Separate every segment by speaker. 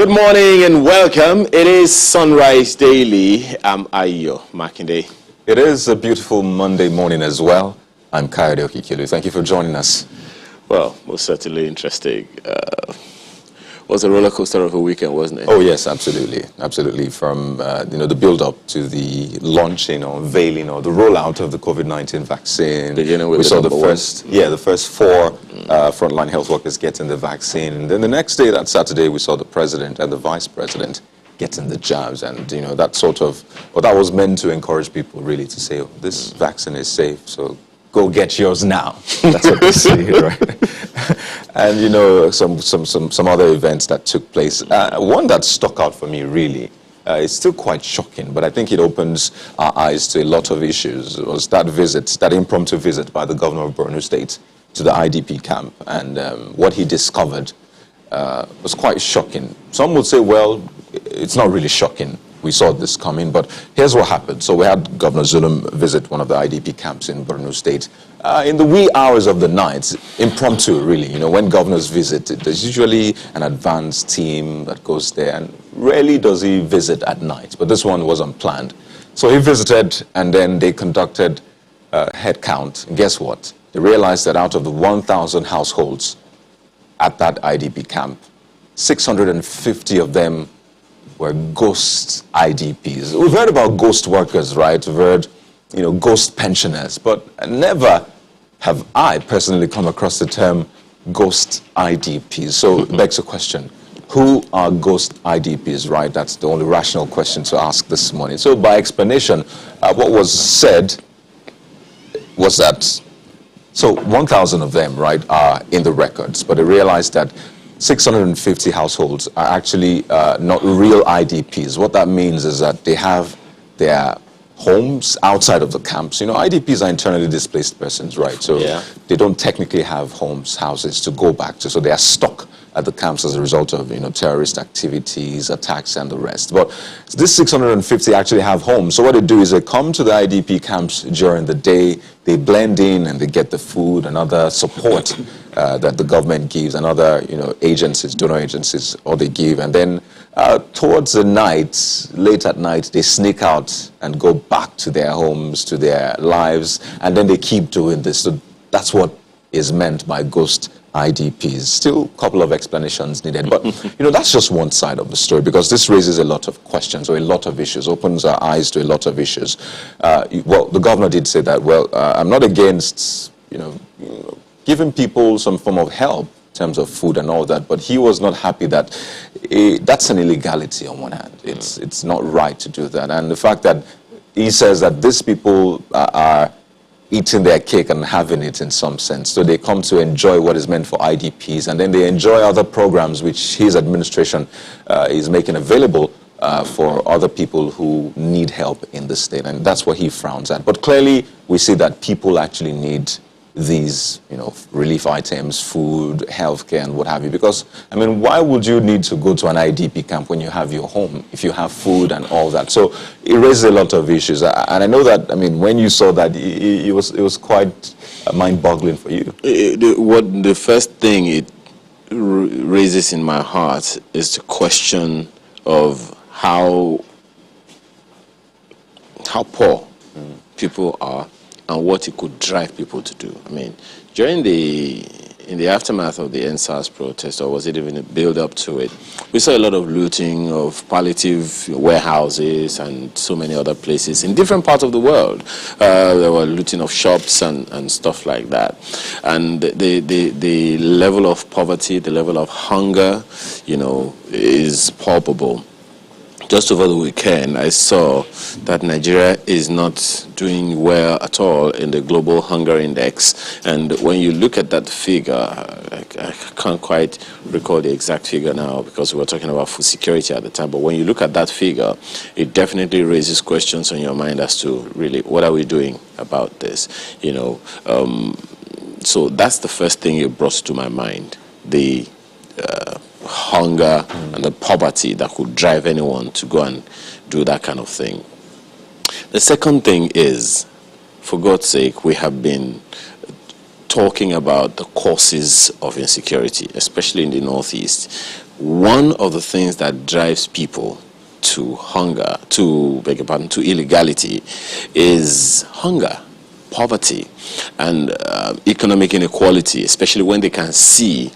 Speaker 1: Good morning and welcome. It is Sunrise Daily. I'm Ayo Makinde.
Speaker 2: It is a beautiful Monday morning as well. I'm Kayode Okikilu. Thank you for joining us.
Speaker 1: Well, most certainly interesting. Was a roller coaster of a weekend, wasn't it?
Speaker 2: Oh yes, absolutely, absolutely. From the build-up to the launching or unveiling or the rollout of the COVID-19 vaccine.
Speaker 1: Beginning with
Speaker 2: we saw the first four frontline health workers getting the vaccine, and then the next day, that Saturday, we saw the president and the vice president getting the jabs, and that was meant to encourage people really to say, oh, this vaccine is safe, so go get yours now. That's what they say, right? And some other events that took place. One that stuck out for me really, it's still quite shocking, but I think it opens our eyes to a lot of issues. It was that impromptu visit by the governor of Borno State to the IDP camp, and what he discovered was quite shocking. Some would say, well, it's not really shocking. We saw this coming, but here's what happened. So we had Governor Zulum visit one of the IDP camps in Borno State in the wee hours of the night, impromptu really. When governors visit, there's usually an advanced team that goes there, and rarely does he visit at night, but this one was unplanned. So he visited, and then they conducted a head count, and guess what? They realized that out of the 1,000 households at that IDP camp, 650 of them were ghost IDPs. We've heard about ghost workers, right? We've heard, ghost pensioners, but never have I personally come across the term ghost IDPs. So it begs a question. Who are ghost IDPs, right? That's the only rational question to ask this morning. So by explanation, what was said was that, so 1,000 of them, right, are in the records, but they realized that 650 households are actually not real IDPs. What that means is that they have their homes outside of the camps. IDPs are internally displaced persons, right? So they don't technically have houses to go back to. So they are stuck at the camps as a result of, terrorist activities, attacks, and the rest. But this 650 actually have homes. So what they do is they come to the IDP camps during the day, they blend in, and they get the food and other support that the government gives, and other, agencies, donor agencies, or they give. And then towards the night, late at night, they sneak out and go back to their homes, to their lives, and then they keep doing this. So that's what is meant by ghost IDPs. Still a couple of explanations needed, but that's just one side of the story, because this raises a lot of questions or a lot of issues, opens our eyes to a lot of issues. Well, the governor did say that, I'm not against, giving people some form of help in terms of food and all that, but he was not happy that that's an illegality on one hand. It's not right to do that. And the fact that he says that these people are eating their cake and having it in some sense. So they come to enjoy what is meant for IDPs, and then they enjoy other programs which his administration is making available for other people who need help in the state. And that's what he frowns at. But clearly, we see that people actually need these, relief items, food, healthcare, and what have you. Because, why would you need to go to an IDP camp when you have your home, if you have food and all that? So it raises a lot of issues. And I know that, when you saw that, it was quite mind-boggling for you.
Speaker 1: The first thing it raises in my heart is the question of how poor people are, and what it could drive people to do. In the aftermath of the NSAS protest, or was it even a build-up to it, we saw a lot of looting of palliative warehouses and so many other places in different parts of the world. There were looting of shops and stuff like that. And the level of poverty, the level of hunger, is palpable. Just over the weekend, I saw that Nigeria is not doing well at all in the Global Hunger Index. And when you look at that figure, I can't quite recall the exact figure now because we were talking about food security at the time. But when you look at that figure, it definitely raises questions on your mind as to really what are we doing about this? So that's the first thing it brought to my mind, the hunger and the poverty that could drive anyone to go and do that kind of thing. The second thing is, for God's sake, we have been talking about the causes of insecurity, especially in the Northeast. one of the things that drives people to hunger, to illegality, is hunger, poverty, and economic inequality, especially when they can see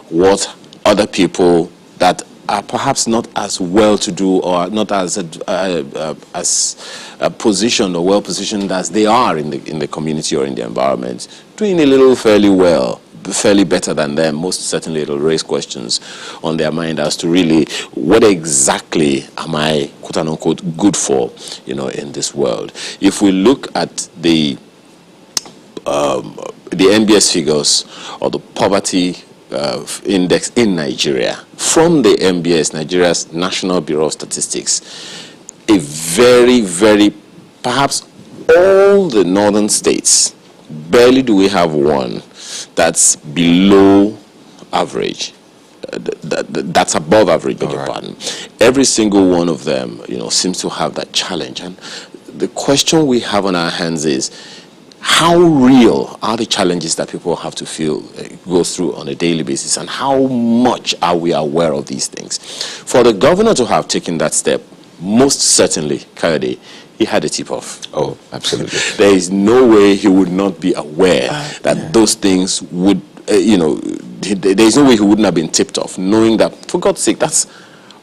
Speaker 1: what other people that are perhaps not as well-to-do or not as positioned or well-positioned as they are in the community or in the environment, doing a little fairly better than them. Most certainly it'll raise questions on their mind as to really what exactly am I, quote-unquote, good for, in this world. If we look at the NBS figures or the poverty index in Nigeria from the NBS, Nigeria's National Bureau of Statistics, a very, very, perhaps all the northern states, barely do we have one that's below average. That's above average, beg your pardon. Every single one of them, seems to have that challenge. And the question we have on our hands is, how real are the challenges that people have to go through on a daily basis, and how much are we aware of these things? For the governor to have taken that step, most certainly, Kayode, he had a tip-off.
Speaker 2: Oh, absolutely.
Speaker 1: There is no way he would not be aware that those things would, there is no way he wouldn't have been tipped off, knowing that, for God's sake, that's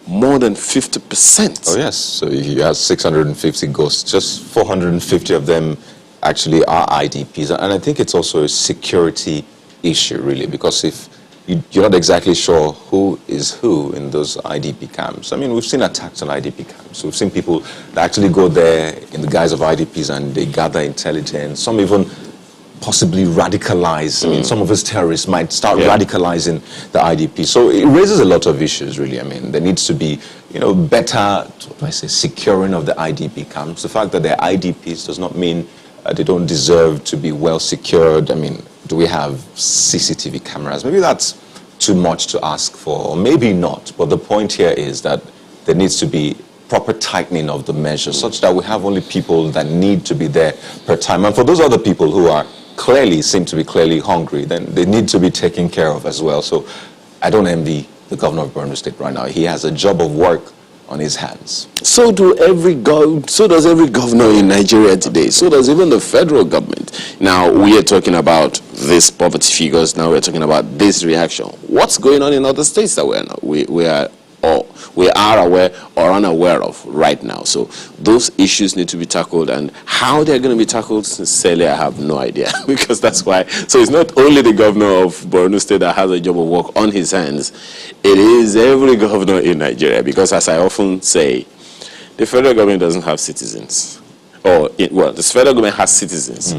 Speaker 1: more than 50%.
Speaker 2: Oh, yes. So you have 650 ghosts, just 450 of them actually are IDPs. And I think it's also a security issue, really, because if you're not exactly sure who is who in those IDP camps. I mean, we've seen attacks on IDP camps. We've seen people that actually go there in the guise of IDPs and they gather intelligence. Some even possibly radicalize. I mean, some of us terrorists might start radicalizing the IDP. So it raises a lot of issues, really. I mean, there needs to be, better, securing of the IDP camps. The fact that they're IDPs does not mean they don't deserve to be well secured. I mean, do we have CCTV cameras? Maybe that's too much to ask for, or maybe not. But the point here is that there needs to be proper tightening of the measures such that we have only people that need to be there per time. And for those other people who are seem to be clearly hungry, then they need to be taken care of as well. So I don't envy the governor of Borno State right now. He has a job of work on his hands.
Speaker 1: So does every governor in Nigeria today. So does even the federal government. Now we are talking about these poverty figures. Now we're talking about this reaction. What's going on in other states that we are aware or unaware of right now? So those issues need to be tackled, and how they're going to be tackled, sincerely, I have no idea. Because that's why. So it's not only the governor of Borno State that has a job of work on his hands. It is every governor in Nigeria, because as I often say, the federal government doesn't have citizens. The federal government has citizens,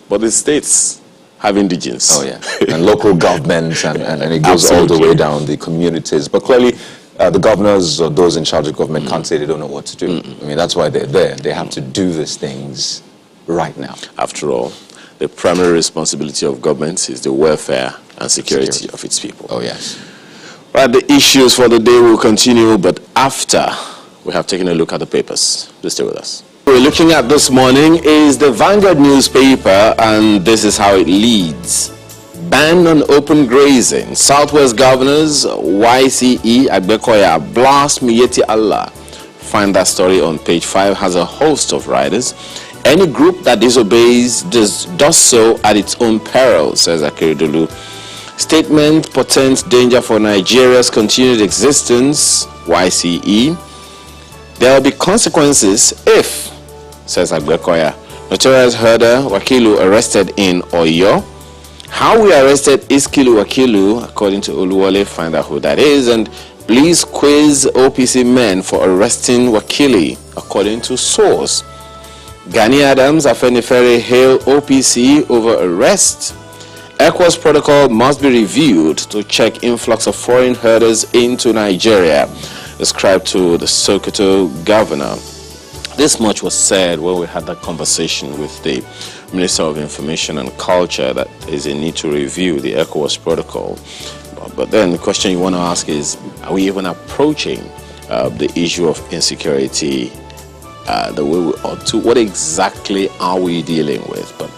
Speaker 1: but the states have indigents.
Speaker 2: Oh, yeah. And local governments, and it goes all the way down the communities. But clearly, the governors or those in charge of government can't say they don't know what to do. I mean, that's why they're there. They have to do these things right now.
Speaker 1: After all, the primary responsibility of government is the welfare and security of its people.
Speaker 2: Oh, yes.
Speaker 1: Right, the issues for the day will continue, but after we have taken a look at the papers. Please stay with us. We're looking at this morning is the Vanguard newspaper, and this is how it leads. Ban on open grazing. Southwest governors YCE Agbekoya blast Miyetti Allah. Find that story on page 5. Has a host of riders. Any group that disobeys does so at its own peril, says Akeredolu. Statement portends danger for Nigeria's continued existence. YCE. There will be consequences if, says Agbekoya. Notorious herder Wakilu arrested in Oyo. How we arrested Iskilu Wakilu, according to Oluwole, find out who that is, and please quiz OPC men for arresting Wakili, according to source. Gani Adams, Afenifere hail OPC over arrest. ECOWAS protocol must be reviewed to check influx of foreign herders into Nigeria, described to the Sokoto governor. This much was said when we had that conversation with the Minister of Information and Culture that is a need to review the ECOWAS protocol. But then the question you want to ask is, are we even approaching the issue of insecurity the way we ought to? What exactly are we dealing with? But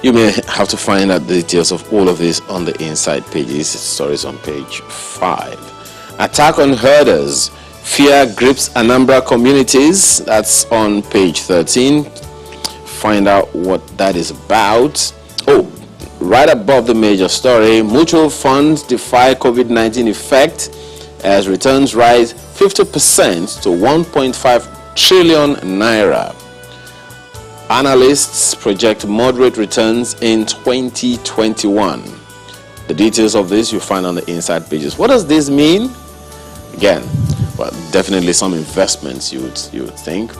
Speaker 1: you may have to find out the details of all of this on the inside pages. Stories on page 5. Attack on herders. Fear grips Anambra communities. That's on page 13. Find out what that is about. Oh, right above the major story, mutual funds defy COVID-19 effect as returns rise 50% to 1.5 trillion naira. Analysts project moderate returns in 2021. The details of this you find on the inside pages. What does this mean? Again, well, definitely some investments you would think.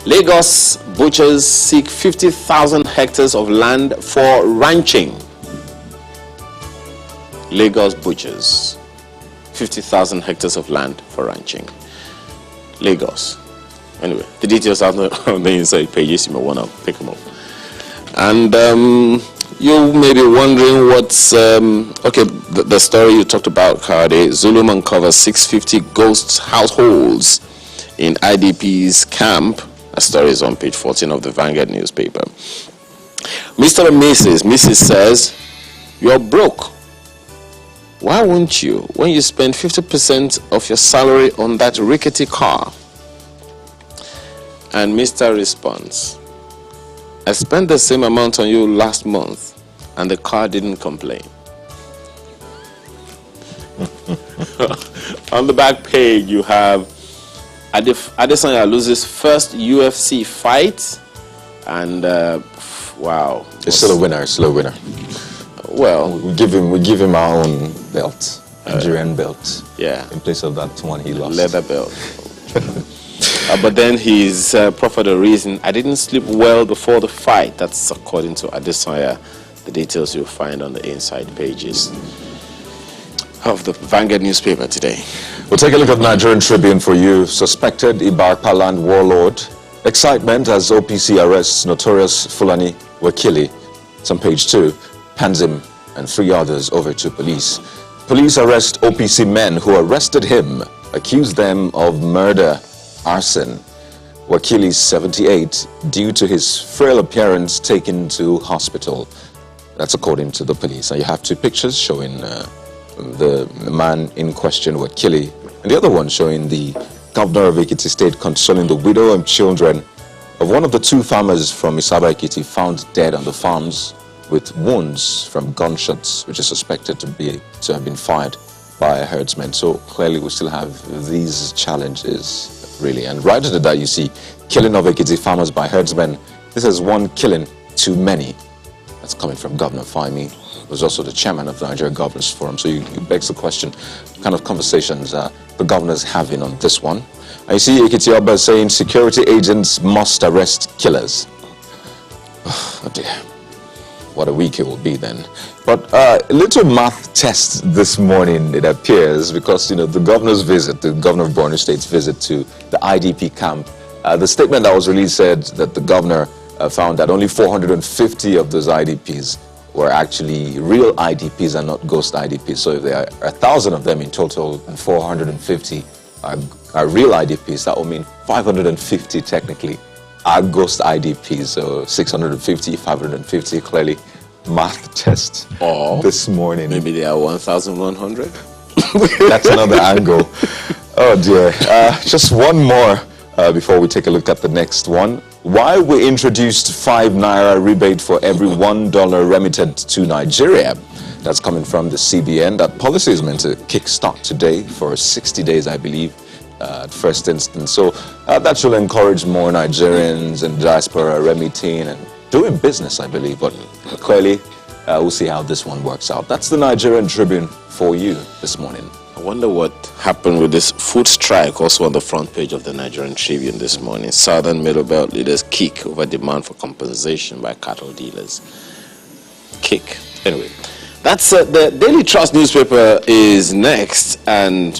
Speaker 1: Lagos butchers seek 50,000 hectares of land for ranching. Lagos butchers, 50,000 hectares of land for ranching. Lagos. Anyway, the details are on the inside pages. You may want to pick them up. And you may be wondering what's... the story you talked about, Kade. Zulum uncovers 650 ghost households in IDP's camp. That story is on page 14 of the Vanguard newspaper. Mr. and Mrs. says, you're broke. Why won't you when you spend 50% of your salary on that rickety car? And Mr. responds, I spent the same amount on you last month and the car didn't complain. On the back page you have Adesanya loses first UFC fight, and wow,
Speaker 2: it's still a winner.
Speaker 1: Well,
Speaker 2: we give him our own belt, Nigerian belt.
Speaker 1: Yeah,
Speaker 2: in place of that one he lost,
Speaker 1: leather belt. But then he's proffered a reason. I didn't sleep well before the fight. That's according to Adesanya. The details you'll find on the inside pages of the Vanguard newspaper today.
Speaker 2: We'll take a look at Nigerian Tribune for you. Suspected Ibarpa land warlord. Excitement as OPC arrests notorious Fulani Wakili. It's on page 2. Panzim and 3 others over to police. Police arrest OPC men who arrested him, accused them of murder, arson. Wakili, 78, due to his frail appearance, taken to hospital. That's according to the police. And you have 2 pictures showing the man in question, Wakili, and the other one showing the governor of Ekiti State consoling the widow and children of one of the 2 farmers from Isaba Ekiti found dead on the farms with wounds from gunshots, which is suspected to have been fired by a herdsman. So clearly we still have these challenges, really. And right under that you see killing of Ekiti farmers by herdsmen. This is one killing too many. That's coming from Governor Fahimi, who's also the chairman of the Nigeria Governors Forum. So it begs the question, what kind of conversations the governor's having on this one. And you see Ekiti Oba saying security agents must arrest killers. Oh dear. What a week it will be then. But a little math test this morning, it appears, because the governor's visit, the governor of Borno State's visit to the IDP camp, the statement that was released said that the governor found that only 450 of those IDPs were actually real IDPs and not ghost IDPs. So if there are 1,000 of them in total and 450 are real IDPs, that will mean 550 technically are ghost IDPs. So 650, 550, clearly math test this morning.
Speaker 1: Maybe they are 1,100?
Speaker 2: That's another angle. Oh dear. Just one more before we take a look at the next one. Why we introduced 5 naira rebate for every $1 remitted to Nigeria. That's coming from the CBN. That policy is meant to kickstart today for 60 days, I believe, at first instance. So that should encourage more Nigerians and diaspora remitting and doing business, I believe. But clearly, we'll see how this one works out. That's the Nigerian Tribune for you this morning.
Speaker 1: I wonder what happened with this food strike, also on the front page of the Nigerian Tribune this morning. Southern Middle Belt leaders kick over demand for compensation by cattle dealers. Kick. Anyway, that's the Daily Trust newspaper is next, and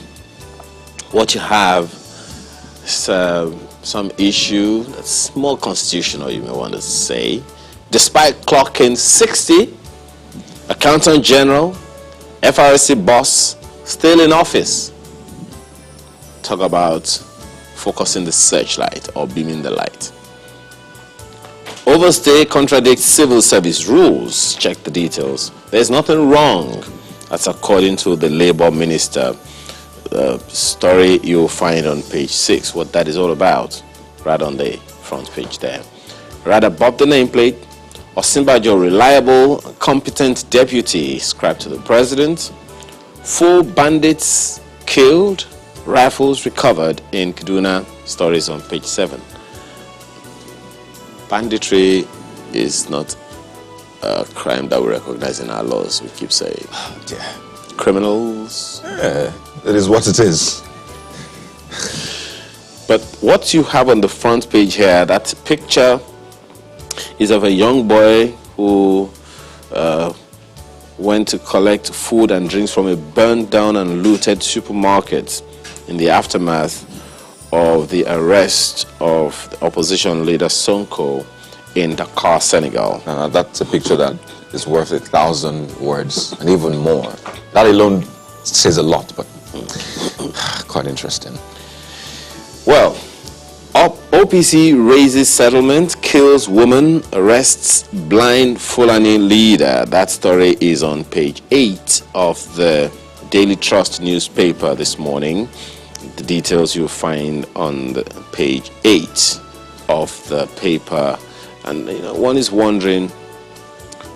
Speaker 1: what you have is some issue that's more constitutional, you may want to say. Despite clocking 60, Accountant General, FRC boss, still in office. Talk about focusing the searchlight or beaming the light. Overstay contradicts civil service rules. Check the details. There's nothing wrong. That's according to the Labour Minister. story you'll find on page 6, what that is all about, right on the front page there. Right above the nameplate, Osinbajo, reliable, competent deputy, scribed to the president. 4 bandits killed, rifles recovered in Kaduna, stories on page 7. Banditry is not a crime that we recognize in our laws, we keep saying.
Speaker 2: Yeah.
Speaker 1: Criminals.
Speaker 2: Yeah, it is what it is.
Speaker 1: But what you have on the front page here, that picture is of a young boy who went to collect food and drinks from a burned down and looted supermarket in the aftermath of the arrest of the opposition leader Sonko in Dakar, Senegal.
Speaker 2: That's a picture that is worth 1,000 words and even more. That alone says a lot, but quite interesting.
Speaker 1: Well, OPC raises settlement, kills woman, arrests blind Fulani leader. That story is on page 8 of the Daily Trust newspaper this morning. The details you'll find on the page 8 of the paper. And one is wondering,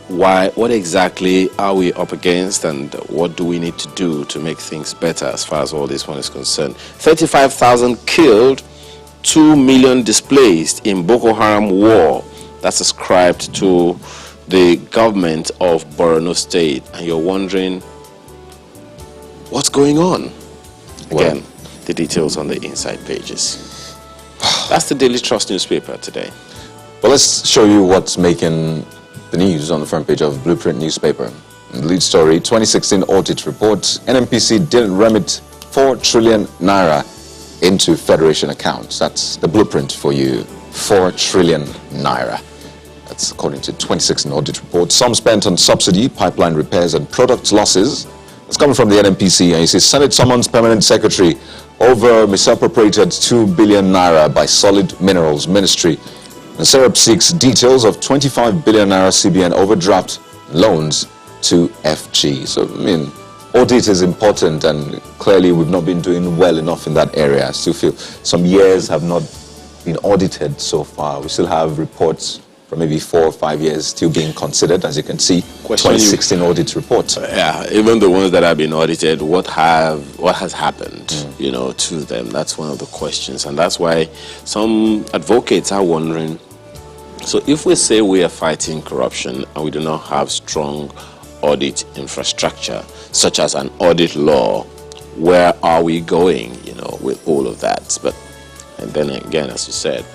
Speaker 1: what exactly are we up against, and what do we need to do to make things better as far as all this one is concerned? 35,000 killed, 2 million displaced in Boko Haram war. That's ascribed to the government of Borno State. And you're wondering, what's going on? Again, the details on the inside pages. That's the Daily Trust newspaper today.
Speaker 2: Well, let's show you what's making the news on the front page of Blueprint newspaper. The lead story, 2016 audit report, NNPC didn't remit 4 trillion naira into Federation accounts. That's the blueprint for you, 4 trillion naira. That's according to 2016 audit report. Some spent on subsidy, pipeline repairs and product losses. It's coming from the NNPC, and you see Senate summons permanent secretary over misappropriated 2 billion naira by Solid Minerals Ministry. And SERAP seeks details of 25 billion naira CBN overdraft loans to FG. So, audit is important, and clearly we've not been doing well enough in that area. I still feel some years have not been audited so far. We still have reports from maybe 4 or 5 years still being considered, as you can see, 2016 audit report.
Speaker 1: Yeah, even the ones that have been audited, what has happened, to them? That's one of the questions, and that's why some advocates are wondering. So if we say we are fighting corruption and we do not have strong audit infrastructure, such as an audit law, where are we going, with all of that? And then again, as you said,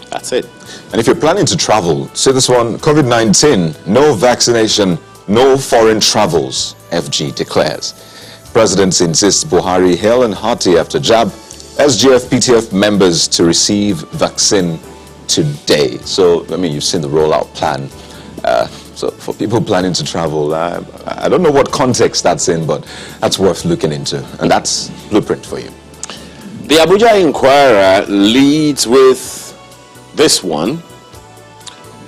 Speaker 1: that's it.
Speaker 2: And if you're planning to travel, say this one, COVID-19, no vaccination, no foreign travels, FG declares. President insists Buhari hail and hearty after jab. SGF PTF members to receive vaccine today. So, you've seen the rollout plan. So for people planning to travel, I don't know what context that's in, but that's worth looking into. And that's Blueprint for you.
Speaker 1: The Abuja Inquirer leads with this one.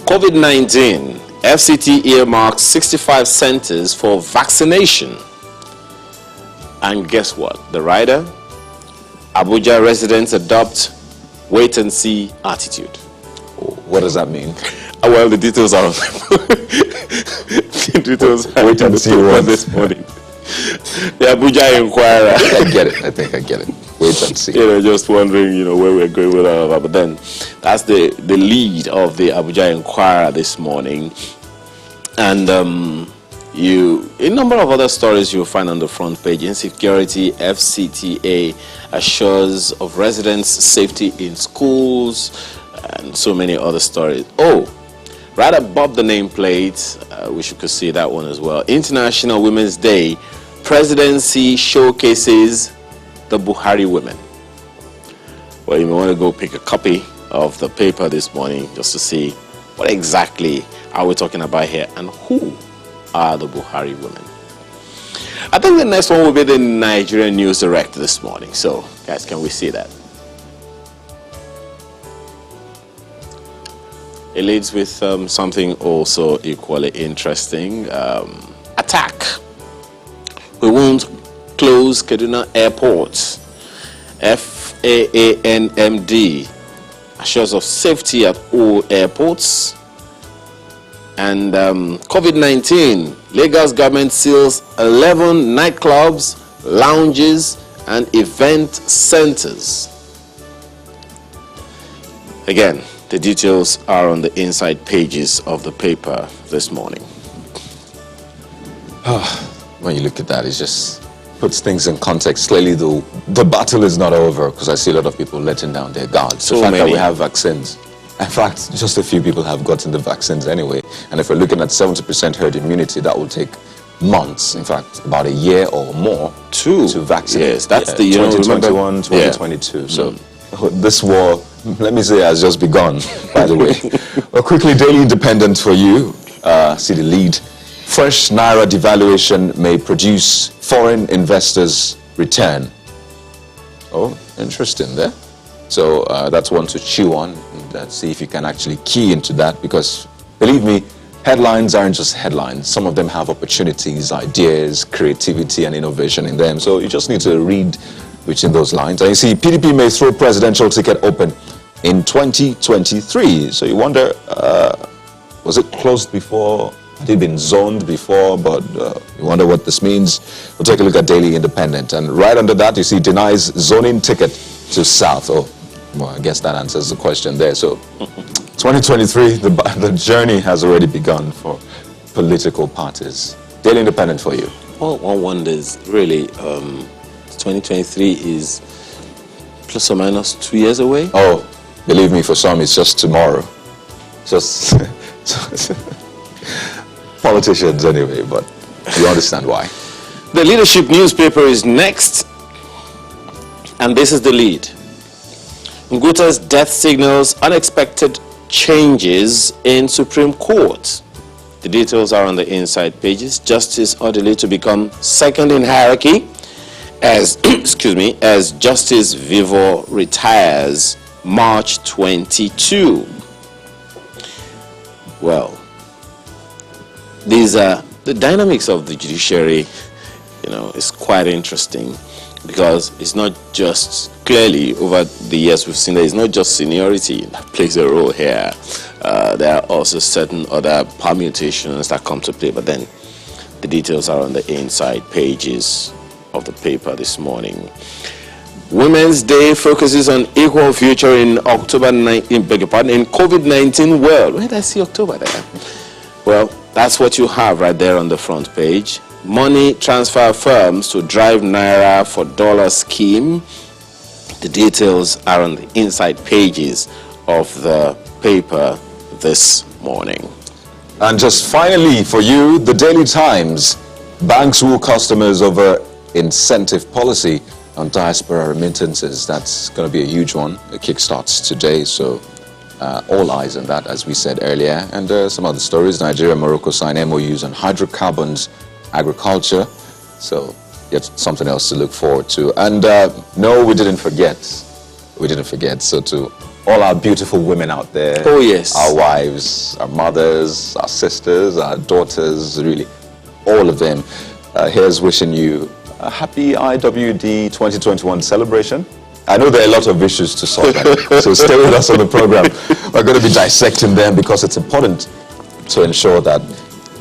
Speaker 1: COVID-19, FCT earmarks 65 centers for vaccination. And guess what? The writer, Abuja residents adopt wait-and-see attitude.
Speaker 2: What does that mean?
Speaker 1: Well, the details are
Speaker 2: wait and see what
Speaker 1: this morning. The Abuja Inquirer.
Speaker 2: I think I get it. Wait and see.
Speaker 1: Just wondering, where we're going with all of that. But then, that's the lead of the Abuja Inquirer this morning. And a number of other stories you'll find on the front page. Insecurity, FCTA assures of residents' safety in schools, and so many other stories. Right above the nameplate, wish you could see that one as well. International Women's Day, Presidency showcases the Buhari women. Well, you may want to go pick a copy of the paper this morning just to see what exactly are we talking about here and who are the Buhari women. I think the next one will be the Nigerian News Direct this morning. So, guys, can we see that? It leads with something also equally interesting. Attack. We won't close close Kaduna Airport. FAANMD assures of safety at all airports. And COVID-19, Lagos government seals 11 nightclubs, lounges, and event centers. Again, the details are on the inside pages of the paper this morning.
Speaker 2: When you look at that, it just puts things in context. Clearly, the battle is not over, because I see a lot of people letting down their guards.
Speaker 1: So
Speaker 2: the fact
Speaker 1: many.
Speaker 2: that we have vaccines. In fact, just a few people have gotten the vaccines anyway. And if we're looking at 70% herd immunity, that will take months, in fact, about a year or more to vaccinate.
Speaker 1: Yes, that's the year.
Speaker 2: 2021, 2022. Yeah. So this war, let me say, has just begun, by the way. Well, quickly, Daily Independent for you. See the lead. Fresh Naira devaluation may produce foreign investors' return. Oh, interesting there. So that's one to chew on and see if you can actually key into that, because believe me, headlines aren't just headlines. Some of them have opportunities, ideas, creativity, and innovation in them. So you just need to read between those lines. And you see, PDP may throw presidential ticket open in 2023. So you wonder, was it closed before? Had it been zoned before? But you wonder what this means. We'll take a look at Daily Independent. And right under that, you see, denies zoning ticket to South. Oh, well, I guess that answers the question there. So 2023, the journey has already begun for political parties. Daily Independent for you.
Speaker 1: Well, one wonders, really, 2023 is plus or minus 2 years away.
Speaker 2: Oh, believe me, for some, it's just tomorrow. Just politicians anyway, but you understand why.
Speaker 1: The Leadership newspaper is next, and this is the lead. Nguta's death signals unexpected changes in Supreme Court. The details are on the inside pages. Justice orderly to become second in hierarchy as as Justice Vivo retires March 22. Well, these are the dynamics of the judiciary. It's quite interesting, because it's not just, clearly over the years we've seen that it's not just seniority that plays a role here. There are also certain other permutations that come to play, but then the details are on the inside pages of the paper this morning. Women's Day focuses on equal future in COVID-19 world. Where did I see October there? Well, that's what you have right there on the front page. Money transfer firms to drive Naira for dollar scheme. The details are on the inside pages of the paper this morning.
Speaker 2: And just finally for you, the Daily Times. Banks woo customers over incentive policy on diaspora remittances. That's going to be a huge one. It kickstarts today, so all eyes on that, as we said earlier. And some other stories. Nigeria and Morocco sign MOUs on hydrocarbons, agriculture. So yet something else to look forward to. And no, we didn't forget. We didn't forget. So to all our beautiful women out there.
Speaker 1: Oh, yes.
Speaker 2: Our wives, our mothers, our sisters, our daughters, really, all of them. Here's wishing you a happy IWD 2021 celebration. I know there are a lot of issues to sort out, so stay with us on the program. We're going to be dissecting them, because it's important to ensure that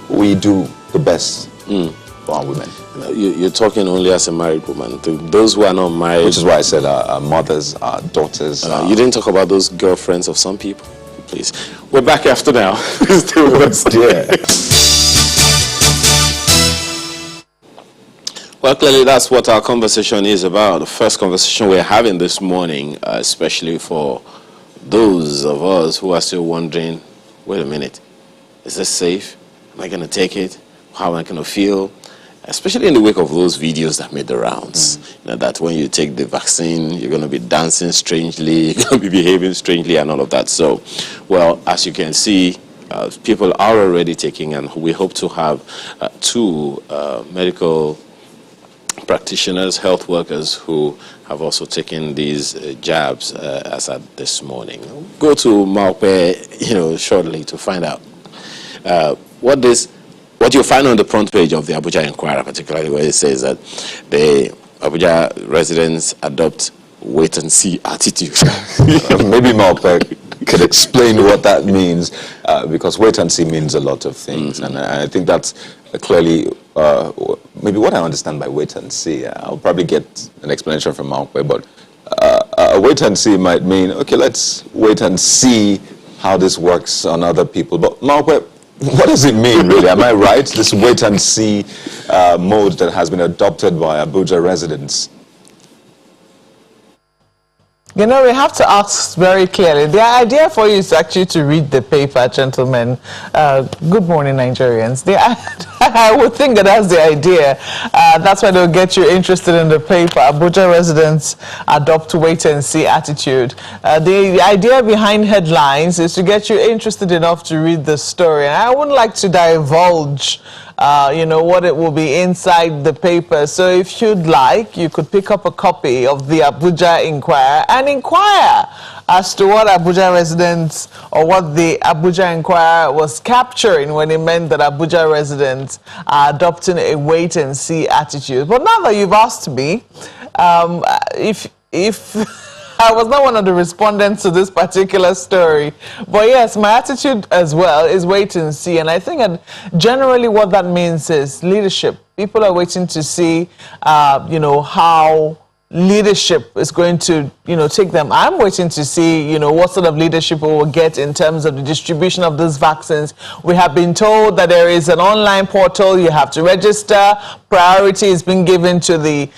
Speaker 2: we do the best for our women.
Speaker 1: You're talking only as a married woman. Those who are not married...
Speaker 2: Which is why I said our mothers, our daughters.
Speaker 1: You didn't talk about those girlfriends of some people, please. We're back after now. Stay with us.
Speaker 2: Yeah.
Speaker 1: Well, clearly that's what our conversation is about. The first conversation we're having this morning, especially for those of us who are still wondering, wait a minute, is this safe? Am I going to take it? How am I going to feel? Especially in the wake of those videos that made the rounds. That when you take the vaccine, you're going to be dancing strangely, you're going to be behaving strangely and all of that. So, well, as you can see, people are already taking, and we hope to have two medical practitioners, health workers who have also taken these jabs as at this morning. Go to Maupe, shortly to find out what you'll find on the front page of the Abuja Inquirer, particularly where it says that they Abuja residents adopt wait-and-see attitude.
Speaker 2: Maybe Malpe could explain what that means, because wait and see means a lot of things, and I think that's clearly maybe what I understand by wait and see. I'll probably get an explanation from Malpe, but wait and see might mean, okay, let's wait and see how this works on other people. But Malpe, what does it mean, really? Am I right? This wait and see mode that has been adopted by Abuja residents?
Speaker 3: You know, we have to ask very clearly. The idea for you is actually to read the paper, gentlemen. Good morning, Nigerians. I would think that that's the idea. That's why they'll get you interested in the paper. Abuja residents adopt wait-and-see attitude. The idea behind headlines is to get you interested enough to read the story. And I wouldn't like to divulge you know, what it will be inside the paper. So if you'd like, you could pick up a copy of the Abuja Inquirer and inquire as to what Abuja residents or what the Abuja Inquirer was capturing when it meant that Abuja residents are adopting a wait-and-see attitude. But now that you've asked me, if I was not one of the respondents to this particular story, but yes, my attitude as well is wait and see. And I think that generally what that means is leadership. People are waiting to see, you know, how leadership is going to, you know, take them. I'm waiting to see, you know, what sort of leadership we will get in terms of the distribution of these vaccines. We have been told that there is an online portal. You have to register. Priority is being given to the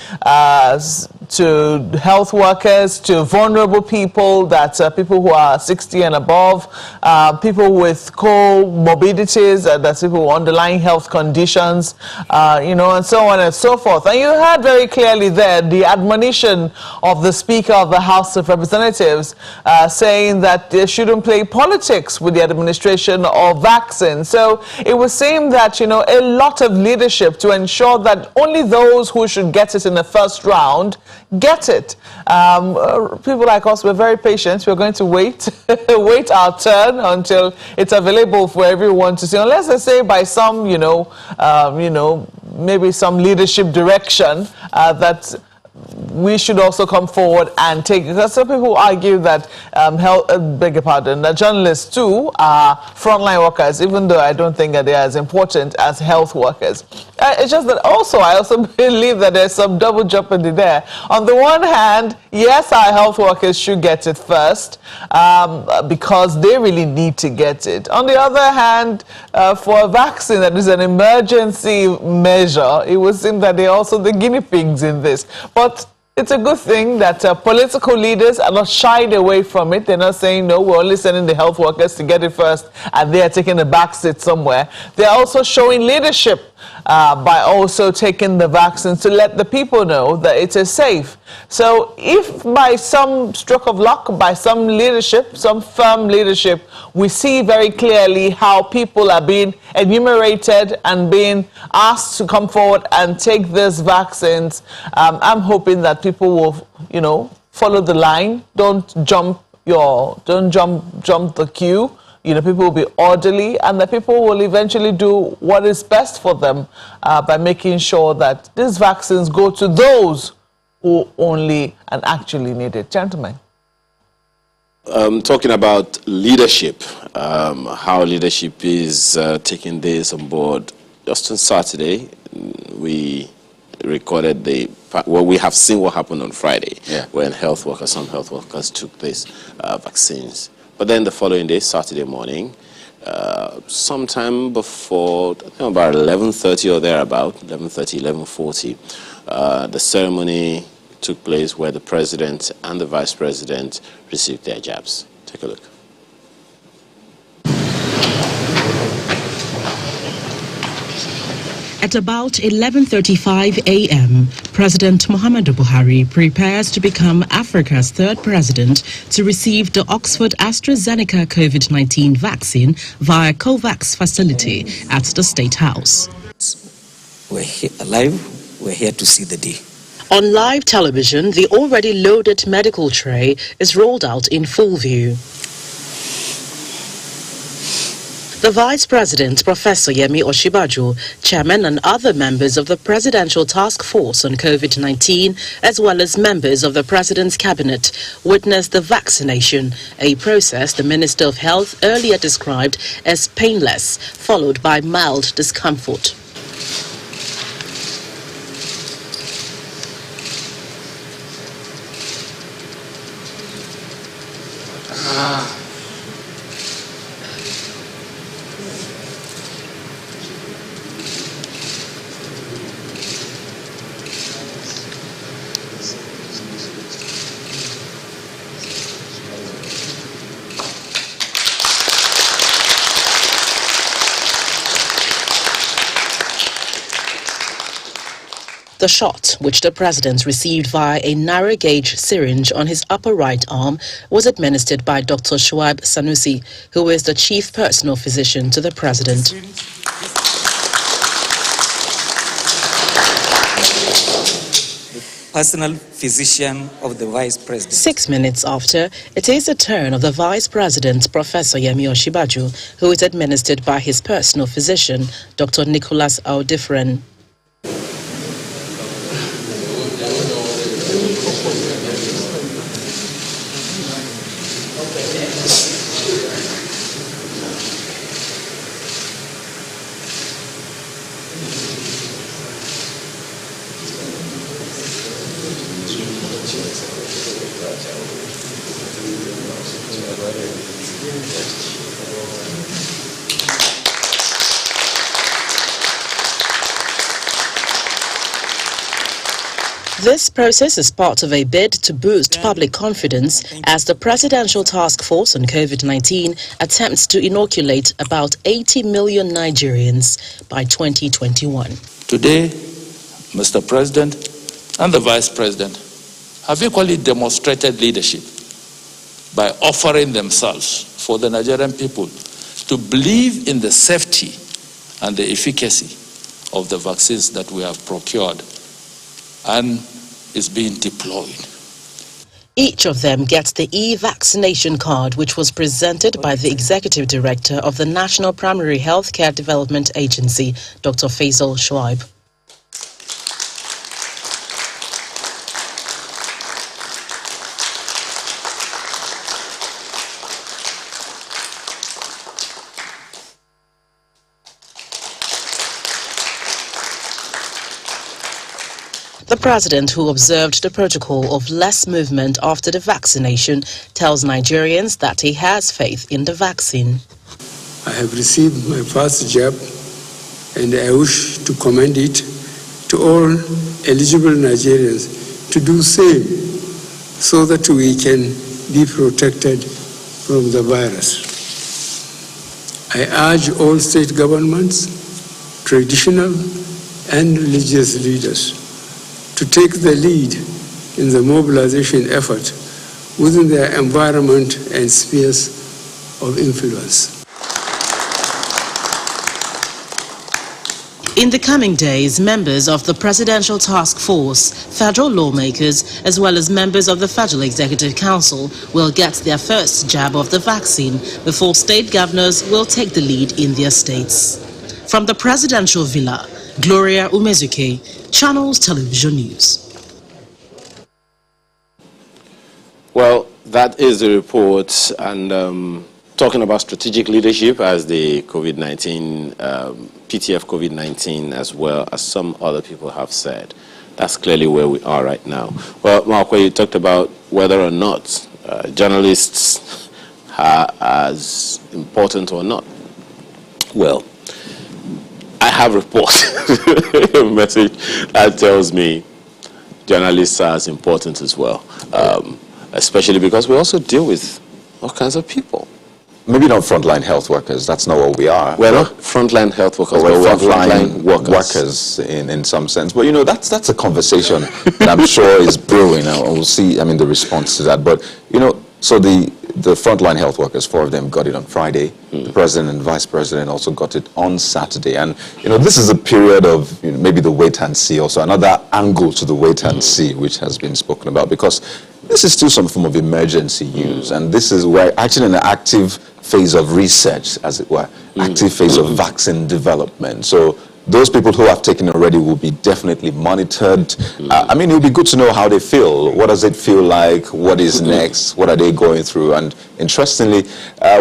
Speaker 3: to health workers, to vulnerable people, that's people who are 60 and above, people with comorbidities, that's people with underlying health conditions, you know, and so on and so forth. And you heard very clearly there the admonition of the Speaker of the House of Representatives saying that they shouldn't play politics with the administration of vaccines. So it would seem that, you know, a lot of leadership to ensure that only those who should get it in the first round get it. People like us, we're very patient. We're going to wait our turn until it's available for everyone to see, unless they say by some, you know, maybe some leadership direction that we should also come forward and take it. Because some people argue that beg your pardon, that journalists too are frontline workers, even though I don't think that they are as important as health workers. It's just that I also believe that there's some double jeopardy there. On the one hand, yes, our health workers should get it first because they really need to get it. On the other hand, for a vaccine that is an emergency measure, it would seem that they're also the guinea pigs in this. But it's a good thing that political leaders are not shied away from it. They're not saying, no, we're only sending the health workers to get it first, and they're taking the back seat somewhere. They're also showing leadership by also taking the vaccines to let the people know that it is safe. So if by some stroke of luck, by some leadership, some firm leadership, we see very clearly how people are being enumerated and being asked to come forward and take these vaccines, I'm hoping that people will, you know, follow the line. Don't jump the queue. You know, people will be orderly, and the people will eventually do what is best for them by making sure that these vaccines go to those who only and actually need it. Gentlemen.
Speaker 1: Talking about leadership, how leadership is taking this on board. Just on Saturday, we recorded we have seen what happened on Friday, when some health workers took these vaccines. But then the following day, Saturday morning, sometime before, I think about 11:30 or thereabout, 11:30, 11:40, the ceremony took place where the president and the vice president received their jabs. Take a look.
Speaker 4: At about 11:35 a.m., President Muhammadu Buhari prepares to become Africa's third president to receive the Oxford AstraZeneca COVID-19 vaccine via COVAX facility at the State House.
Speaker 5: We're here alive, we're here to see the day.
Speaker 4: On live television, the already loaded medical tray is rolled out in full view. The Vice President, Professor Yemi Osinbajo, Chairman and other members of the Presidential Task Force on COVID-19, as well as members of the President's Cabinet, witnessed the vaccination, a process the Minister of Health earlier described as painless, followed by mild discomfort. The shot, which the President received via a narrow-gauge syringe on his upper right arm, was administered by Dr. Shuaib Sanusi, who is the chief personal physician to the President.
Speaker 5: Personal physician of the Vice President.
Speaker 4: 6 minutes after, it is the turn of the Vice President, Professor Yemi Osinbajo, who is administered by his personal physician, Dr. Nicholas Audifren. This process is part of a bid to boost public confidence as the Presidential Task Force on COVID-19 attempts to inoculate about 80 million Nigerians by 2021.
Speaker 6: Today, Mr. President and the Vice President have equally demonstrated leadership by offering themselves for the Nigerian people to believe in the safety and the efficacy of the vaccines that we have procured and is being deployed.
Speaker 4: Each of them gets the e-vaccination card, which was presented by the Executive Director of the National Primary Healthcare Development Agency, Dr. Faisal Shuaib. The President, who observed the protocol of less movement after the vaccination, tells Nigerians that he has faith in the vaccine.
Speaker 7: I have received my first jab and I wish to commend it to all eligible Nigerians to do same so that we can be protected from the virus. I urge all state governments, traditional and religious leaders to take the lead in the mobilization effort within their environment and spheres of influence.
Speaker 4: In the coming days, members of the Presidential Task Force, federal lawmakers, as well as members of the Federal Executive Council will get their first jab of the vaccine before state governors will take the lead in their states. From the Presidential Villa, Gloria Umezuke, Channels Television News.
Speaker 1: Well, that is the report, and talking about strategic leadership as the COVID-19, PTF COVID-19, as well as some other people have said. That's clearly where we are right now. Well, Mark, you talked about whether or not journalists are as important or not. Well, I have reports, a message that tells me journalists are as important as well, especially because we also deal with all kinds of people.
Speaker 2: Maybe not frontline health workers, that's not what we are.
Speaker 1: We're not frontline health workers,
Speaker 2: we're
Speaker 1: frontline
Speaker 2: workers in some sense. But you know, that's a conversation that I'm sure is brewing, and we'll see, I mean, the response to that. But, you know, so the frontline health workers, 4 of them got it on Friday. The President and Vice President also got it on Saturday. And, you know, this is a period of, you know, maybe the wait and see, also another angle to the wait and see, which has been spoken about, because this is still some form of emergency use. And this is where actually an active phase of research, as it were, active phase of vaccine development. So those people who have taken already will be definitely monitored. I mean, it would be good to know how they feel. What does it feel like? What is next? What are they going through? And interestingly,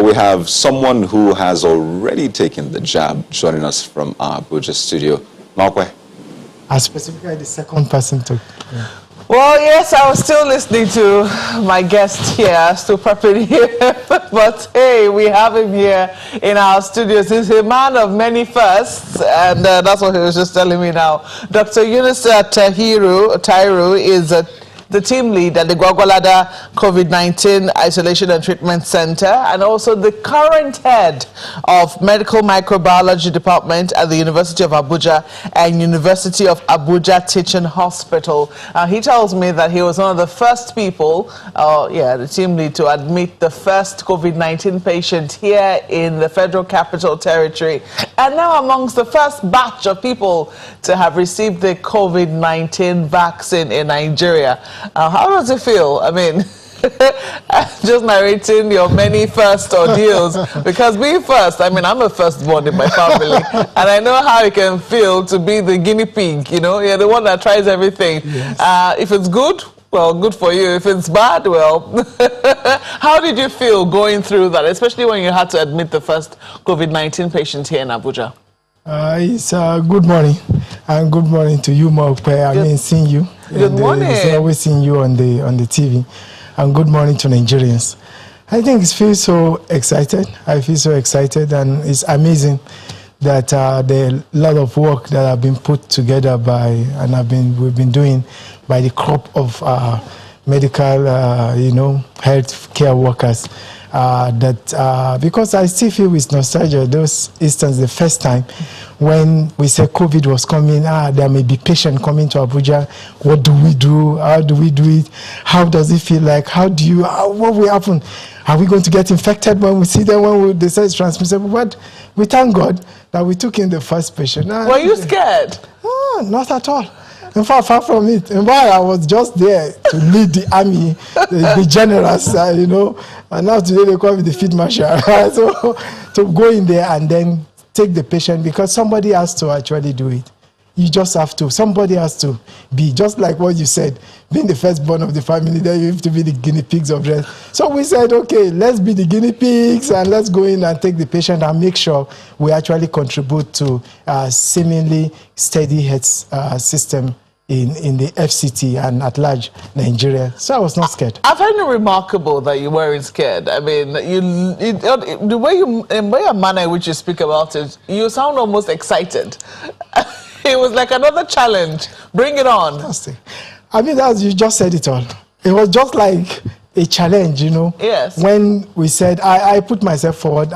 Speaker 2: we have someone who has already taken the jab joining us from our Abuja studio. Malkwe.
Speaker 8: Specifically, the second person to. Yeah.
Speaker 3: Well, yes, I was still listening to my guest here, still prepping here. But hey, we have him here in our studios. He's a man of many firsts, and that's what he was just telling me now. Dr. Yunus Tairu is the team lead at the Gwagwalada COVID-19 Isolation and Treatment Center, and also the current head of Medical Microbiology Department at the University of Abuja and University of Abuja Teaching Hospital. He tells me that he was one of the first people, the team lead, to admit the first COVID-19 patient here in the Federal Capital Territory, and now amongst the first batch of people to have received the COVID-19 vaccine in Nigeria. How does it feel? I mean, just narrating your many first ordeals, because being first, I mean, I'm a firstborn in my family, and I know how it can feel to be the guinea pig, you know, you're the one that tries everything. Yes. If it's good, well, good for you. If it's bad, well, how did you feel going through that, especially when you had to admit the first COVID-19 patient here in Abuja?
Speaker 8: It's good morning, and good morning to you, Malkwe. I mean, seeing you.
Speaker 3: Good morning.
Speaker 8: It's always seeing you on the TV, and good morning to Nigerians. I think it feels so excited. I feel so excited, and it's amazing that there are a lot of work that have been put together by, and we've been doing by the crop of medical, health care workers. Because I still feel with nostalgia, those instances, the first time when we said COVID was coming, there may be patient coming to Abuja. What do we do? How do we do it? How does it feel like? What will happen? Are we going to get infected when we see them, when they say it's transmissible? But we thank God that we took in the first patient.
Speaker 3: Were you scared?
Speaker 8: Not at all. In fact, far from it. In fact, I was just there to lead the army, the generals, and now today they call me the field marshal. So to go in there and then take the patient, because somebody has to actually do it. You just have to. Somebody has to be, just like what you said, being the firstborn of the family, then you have to be the guinea pigs of rest. So we said, okay, let's be the guinea pigs and let's go in and take the patient and make sure we actually contribute to a seemingly steady health system in the FCT and at large Nigeria. So I was not scared. I
Speaker 3: find it remarkable that you weren't scared. I mean, the way your manner in which you speak about it, you sound almost excited. It was like another challenge. Bring it on.
Speaker 8: Fantastic. I mean, you just said it all. It was just like a challenge,
Speaker 3: Yes.
Speaker 8: When we said, I put myself forward,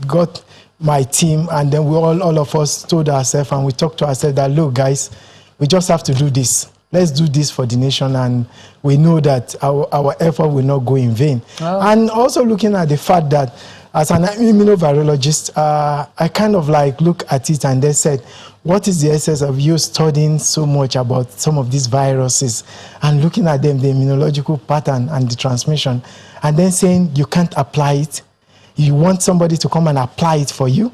Speaker 8: got my team, and then we all of us told ourselves and we talked to ourselves that, look, guys, we just have to do this. Let's do this for the nation, and we know that our effort will not go in vain. Oh. And also looking at the fact that as an immunovirologist, I kind of look at it and then said, what is the essence of you studying so much about some of these viruses and looking at them, the immunological pattern and the transmission, and then saying you can't apply it? You want somebody to come and apply it for you?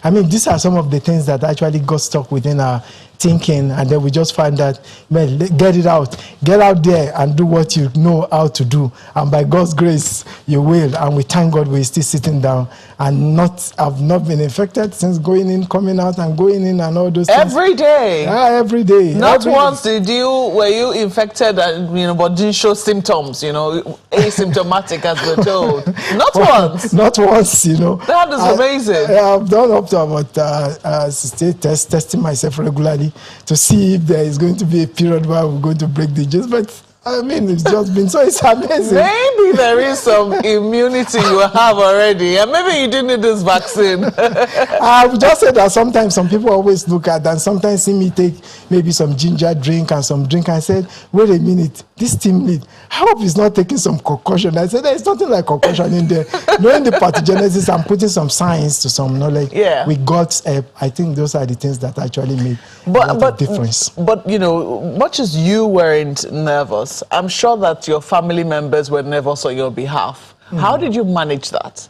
Speaker 8: I mean, these are some of the things that actually got stuck within our thinking, and then we just find that, man, get it out. Get out there and do what you know how to do. And by God's grace, you will. And we thank God we're still sitting down and have not been infected since going in, coming out, and going in and all those things.
Speaker 3: Every day?
Speaker 8: Every day.
Speaker 3: Not once were you infected and, but didn't show symptoms, asymptomatic as we're told. Not once.
Speaker 8: Not once,
Speaker 3: That is amazing.
Speaker 8: I've done up to about 60 tests, testing myself regularly to see if there is going to be a period where we're going to break the gist. But I mean, it's just been so, it's amazing.
Speaker 3: Maybe there is some immunity you have already, and maybe you didn't need this vaccine.
Speaker 8: I've just said that sometimes some people always look at and sometimes see me take maybe some ginger drink and some drink. I said, wait a minute, this team lead, I hope he's not taking some concoction. I said, there's nothing like concoction in there. Knowing the pathogenesis and putting some science to some knowledge, we got, I think those are the things that actually made a lot of difference.
Speaker 3: But, much as you weren't nervous, I'm sure that your family members were nervous on your behalf. How did you manage that?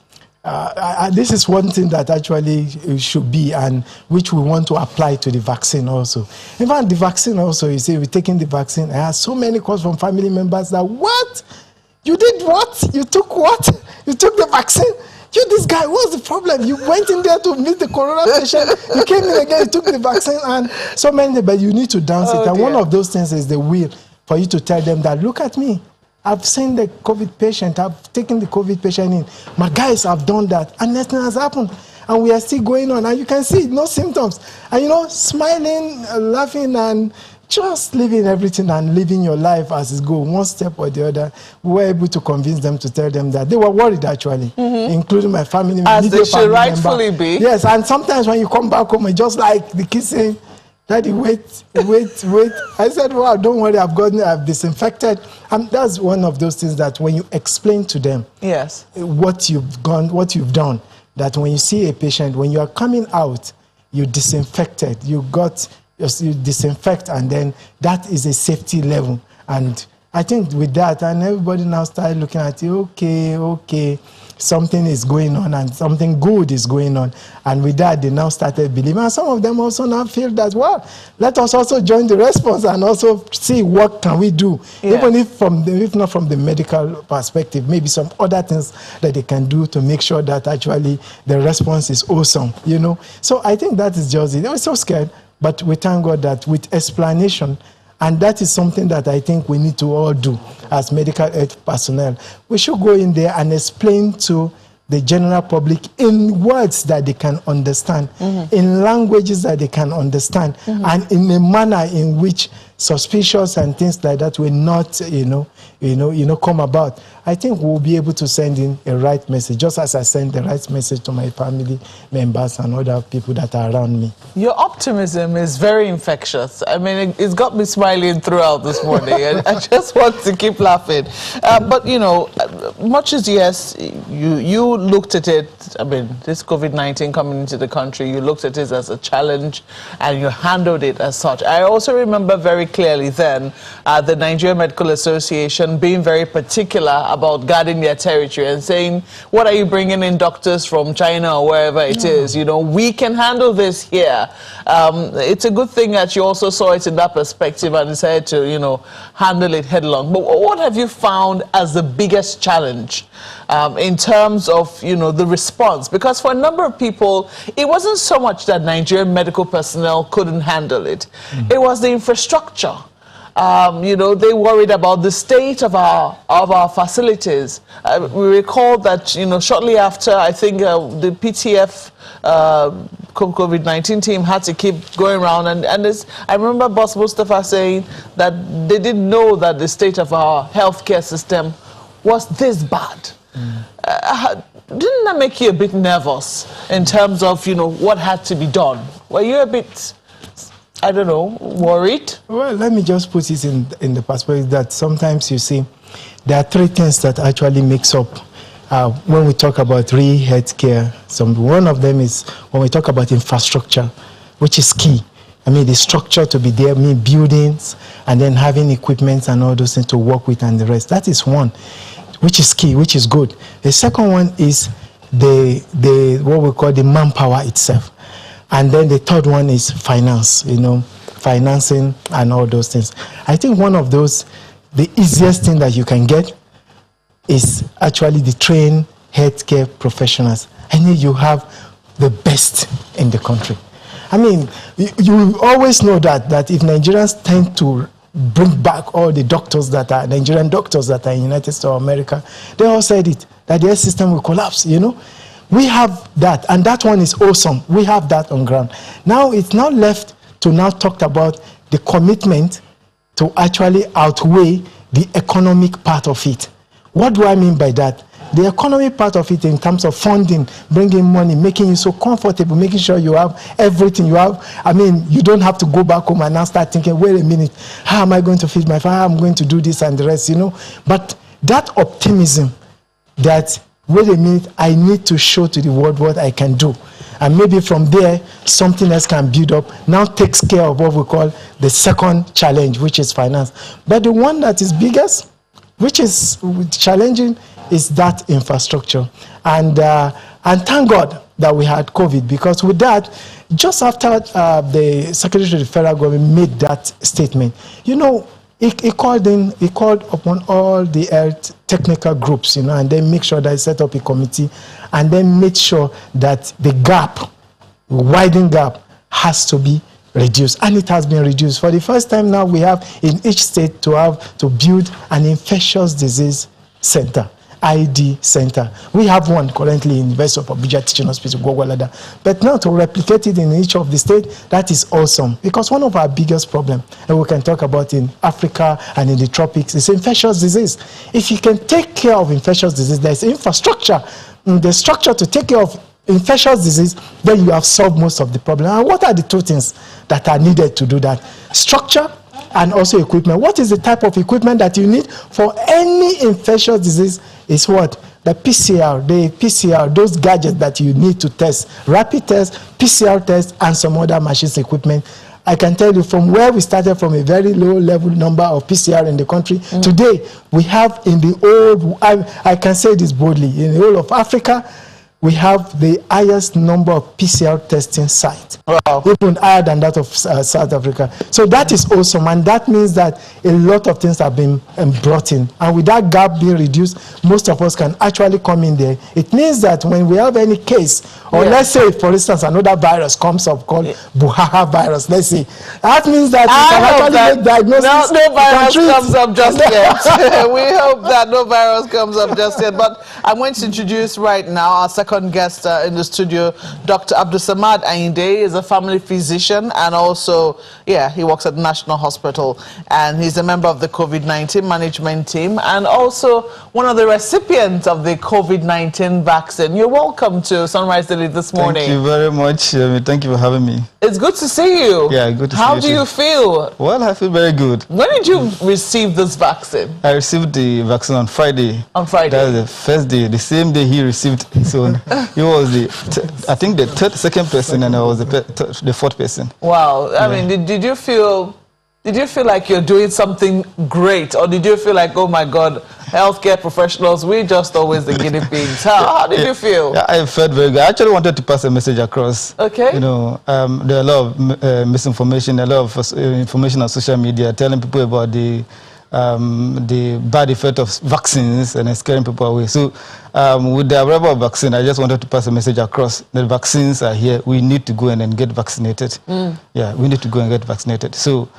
Speaker 8: this is one thing that actually should be, and which we want to apply to the vaccine also. In fact, the vaccine also, you see, we're taking the vaccine. I have so many calls from family members that, what? You did what? You took what? You took the vaccine? You, this guy, what's the problem? You went in there to meet the corona patient. You came in again, you took the vaccine, and so many, but you need to dance it. And
Speaker 3: dear.
Speaker 8: one of those things is the will for you to tell them that, look at me. I've seen the COVID patient. I've taken the COVID patient in. My guys have done that, and nothing has happened. And we are still going on. And you can see no symptoms. And, you know, smiling, laughing, and just living everything and living your life as it goes, one step or the other. We were able to convince them to tell them that. They were worried, actually, including my family.
Speaker 3: As they should rightfully be.
Speaker 8: Yes, and sometimes when you come back home, it's just like the kids saying, Daddy, wait. I said, wow, don't worry, I've disinfected. And that's one of those things that when you explain to them
Speaker 3: yes,
Speaker 8: what you've done, that when you see a patient, when you are coming out, you disinfected, you disinfect, and then that is a safety level. And I think with that, and everybody now started looking at it, okay, something is going on and something good is going on. And with that, they now started believing. And some of them also now feel that, well, let us also join the response and also see what can we do.
Speaker 3: Yeah.
Speaker 8: Even if not from the medical perspective, maybe some other things that they can do to make sure that actually the response is awesome, you know. So I think that is just it. They were so scared, but we thank God that with explanation, and that is something that I think we need to all do as medical health personnel. We should go in there and explain to the general public in words that they can understand, in languages that they can understand, and in a manner in which suspicious and things like that will not, come about. I think we'll be able to send in a right message, just as I send the right message to my family members and other people that are around me.
Speaker 3: Your optimism is very infectious. I mean, it's got me smiling throughout this morning. I just want to keep laughing. But, you know, much as yes, you looked at it, I mean, this COVID-19 coming into the country, you looked at it as a challenge and you handled it as such. I also remember very clearly then the Nigerian Medical Association being very particular about guarding their territory and saying, what are you bringing in doctors from China or wherever it is? You know, we can handle this here. It's a good thing that you also saw it in that perspective and decided to, you know, handle it headlong. But what have you found as the biggest challenge in terms of, you know, the response? Because for a number of people, it wasn't so much that Nigerian medical personnel couldn't handle it. It was the infrastructure. You know, they worried about the state of our facilities. We recall that, you know, shortly after, I think the PTF COVID-19 team had to keep going around, and I remember Boss Mustafa saying that they didn't know that the state of our healthcare system was this bad. Didn't that make you a bit nervous in terms of, you know, what had to be done? Were you a bit, I don't know, worried? Well,
Speaker 8: let me just put it in the perspective that sometimes you see there are three things that actually makes up when we talk about real healthcare. One of them is when we talk about infrastructure, which is key. I mean, the structure to be there, buildings, and then having equipment and all those things to work with and the rest. That is one, which is key, which is good. The second one is the what we call the manpower itself. And then the third one is finance, you know, financing and all those things. I think one of those, the easiest thing that you can get is actually the trained healthcare professionals. I need you have the best in the country. I mean, you always know that if Nigerians tend to bring back all the doctors that are Nigerian doctors that are in United States of America, they all said it, that their system will collapse, you know. We have that, and that one is awesome. We have that on ground. Now it's now left to now talk about the commitment to actually outweigh the economic part of it. What do I mean by that? The economic part of it in terms of funding, bringing money, making you so comfortable, making sure you have everything you have. I mean, you don't have to go back home and now start thinking, wait a minute, how am I going to feed my family? How am I going to do this and the rest, you know? But that optimism that, wait a minute, I need to show to the world what I can do. And maybe from there, something else can build up, now takes care of what we call the second challenge, which is finance. But the one that is biggest, which is challenging, is that infrastructure. And And thank God that we had COVID, because with that, just after the Secretary of the Federal Government made that statement, you know, he called upon all the health technical groups, you know, and then make sure that he set up a committee, and then made sure that the gap, widening gap, has to be reduced, and it has been reduced. For the first time now, we have in each state to build an infectious disease center. ID center. We have one currently in University of Abuja Teaching Hospital, Gwagwalada. But now to replicate it in each of the states, that is awesome. Because one of our biggest problems, and we can talk about in Africa and in the tropics, is infectious disease. If you can take care of infectious disease, there's infrastructure, the structure to take care of infectious disease, then you have solved most of the problem. And what are the two things that are needed to do that? Structure and also equipment. What is the type of equipment that you need for any infectious disease? Is what? The PCR, those gadgets that you need to test, rapid test, PCR test, and some other machines equipment. I can tell you from where we started from a very low level number of PCR in the country, today we have in the old, I can say this boldly, in the whole of Africa, we have the highest number of PCR testing sites, even higher than that of South Africa. So that is awesome, and that means that a lot of things have been brought in. And with that gap being reduced, most of us can actually come in there. It means that when we have any case, or let's say, for instance, another virus comes up called Buhaha virus, let's say, that means that we can actually make diagnosis.
Speaker 3: No virus comes up just yet. We hope that no virus comes up just yet. But I'm going to introduce right now our second guest in the studio, Dr. Abdulsamad Ayinde is a family physician, and also, he works at the National Hospital, and he's a member of the COVID-19 management team, and also one of the recipients of the COVID-19 vaccine. You're welcome to Sunrise Daily this morning.
Speaker 9: Thank you very much. Thank you for having me.
Speaker 3: It's good to see you.
Speaker 9: Yeah, good to see you.
Speaker 3: How do you feel?
Speaker 9: Well, I feel very good.
Speaker 3: When did you receive this vaccine?
Speaker 9: I received the vaccine on Friday.
Speaker 3: On Friday?
Speaker 9: That was the first day, the same day he received his own. He was I think the second person, and I was the fourth person.
Speaker 3: Wow. I mean, did you feel like you're doing something great, or did you feel like, oh my God, healthcare professionals, we're just always the guinea pigs? How did you feel?
Speaker 9: Yeah, I felt very good. I actually wanted to pass a message across. Okay. You know, there are a lot of misinformation, a lot of information on social media telling people about the bad effect of vaccines and scaring people away. So with the arrival of vaccine, I just wanted to pass a message across. The vaccines are here. We need to go in and get vaccinated. Yeah, we need to go and get vaccinated. So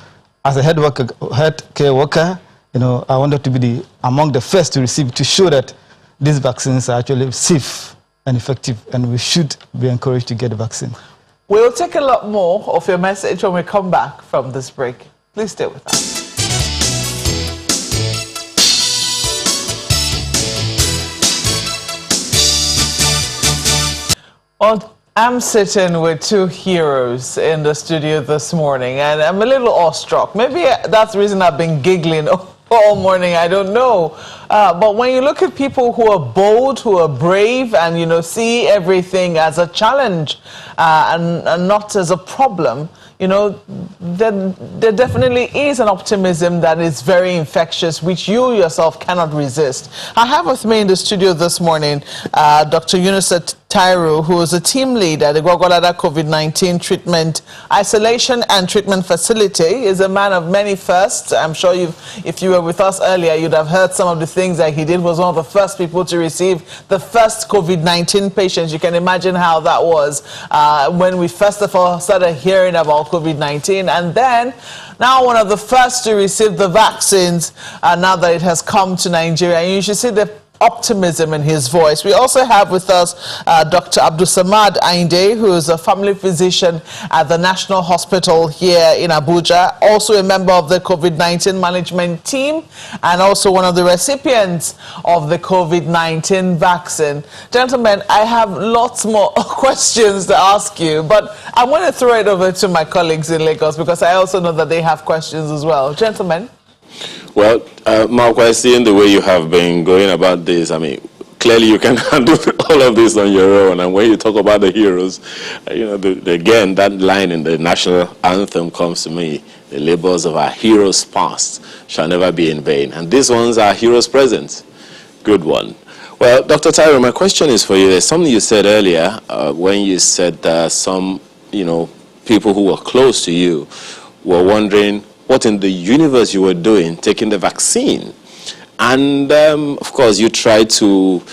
Speaker 9: as a healthcare worker, you know, I wanted to be among the first to receive, to show that these vaccines are actually safe and effective, and we should be encouraged to get the vaccine.
Speaker 3: We'll take a lot more of your message when we come back from this break. Please stay with us. Well, I'm sitting with two heroes in the studio this morning, and I'm a little awestruck. Maybe that's the reason I've been giggling all morning, I don't know. But when you look at people who are bold, who are brave, and, you know, see everything as a challenge and not as a problem, you know, there definitely is an optimism that is very infectious, which you yourself cannot resist. I have with me in the studio this morning Dr. Yunusa Tairu, who is a team lead at the Gwagwalada COVID-19 treatment isolation and treatment facility. Is a man of many firsts. I'm sure if you were with us earlier, you'd have heard some of the things that he did. Was one of the first people to receive the first COVID-19 patients. You can imagine how that was when we first of all started hearing about COVID-19, and then now one of the first to receive the vaccines now that it has come to Nigeria. And you should see the optimism in his voice. We also have with us Dr. Abdulsamad Ayinde, who is a family physician at the National Hospital here in Abuja, also a member of the COVID-19 management team, and also one of the recipients of the COVID-19 vaccine. Gentlemen, I have lots more questions to ask you, but I want to throw it over to my colleagues in Lagos, because I also know that they have questions as well. Gentlemen?
Speaker 1: Well, Mark, I see in the way you have been going about this, I mean, clearly you can handle all of this on your own. And when you talk about the heroes, you know, again, that line in the national anthem comes to me. The labors of our heroes past shall never be in vain. And these ones are heroes present. Good one. Well, Dr. Tyro, my question is for you. There's something you said earlier when you said that some, people who were close to you were wondering what in the universe you were doing taking the vaccine. And, of course, you try to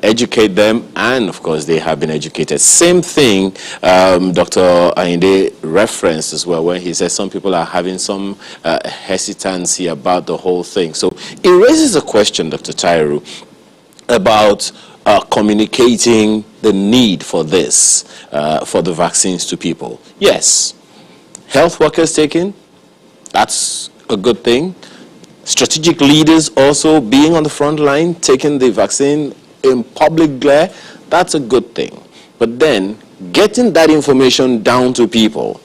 Speaker 1: educate them, and, of course, they have been educated. Same thing Dr. Ayinde referenced as well, when he says some people are having some hesitancy about the whole thing. So it raises a question, Dr. Tyro, about communicating the need for this, for the vaccines to people. Yes, health workers taking, that's a good thing. Strategic leaders also being on the front line, taking the vaccine in public glare, that's a good thing. But then, getting that information down to people,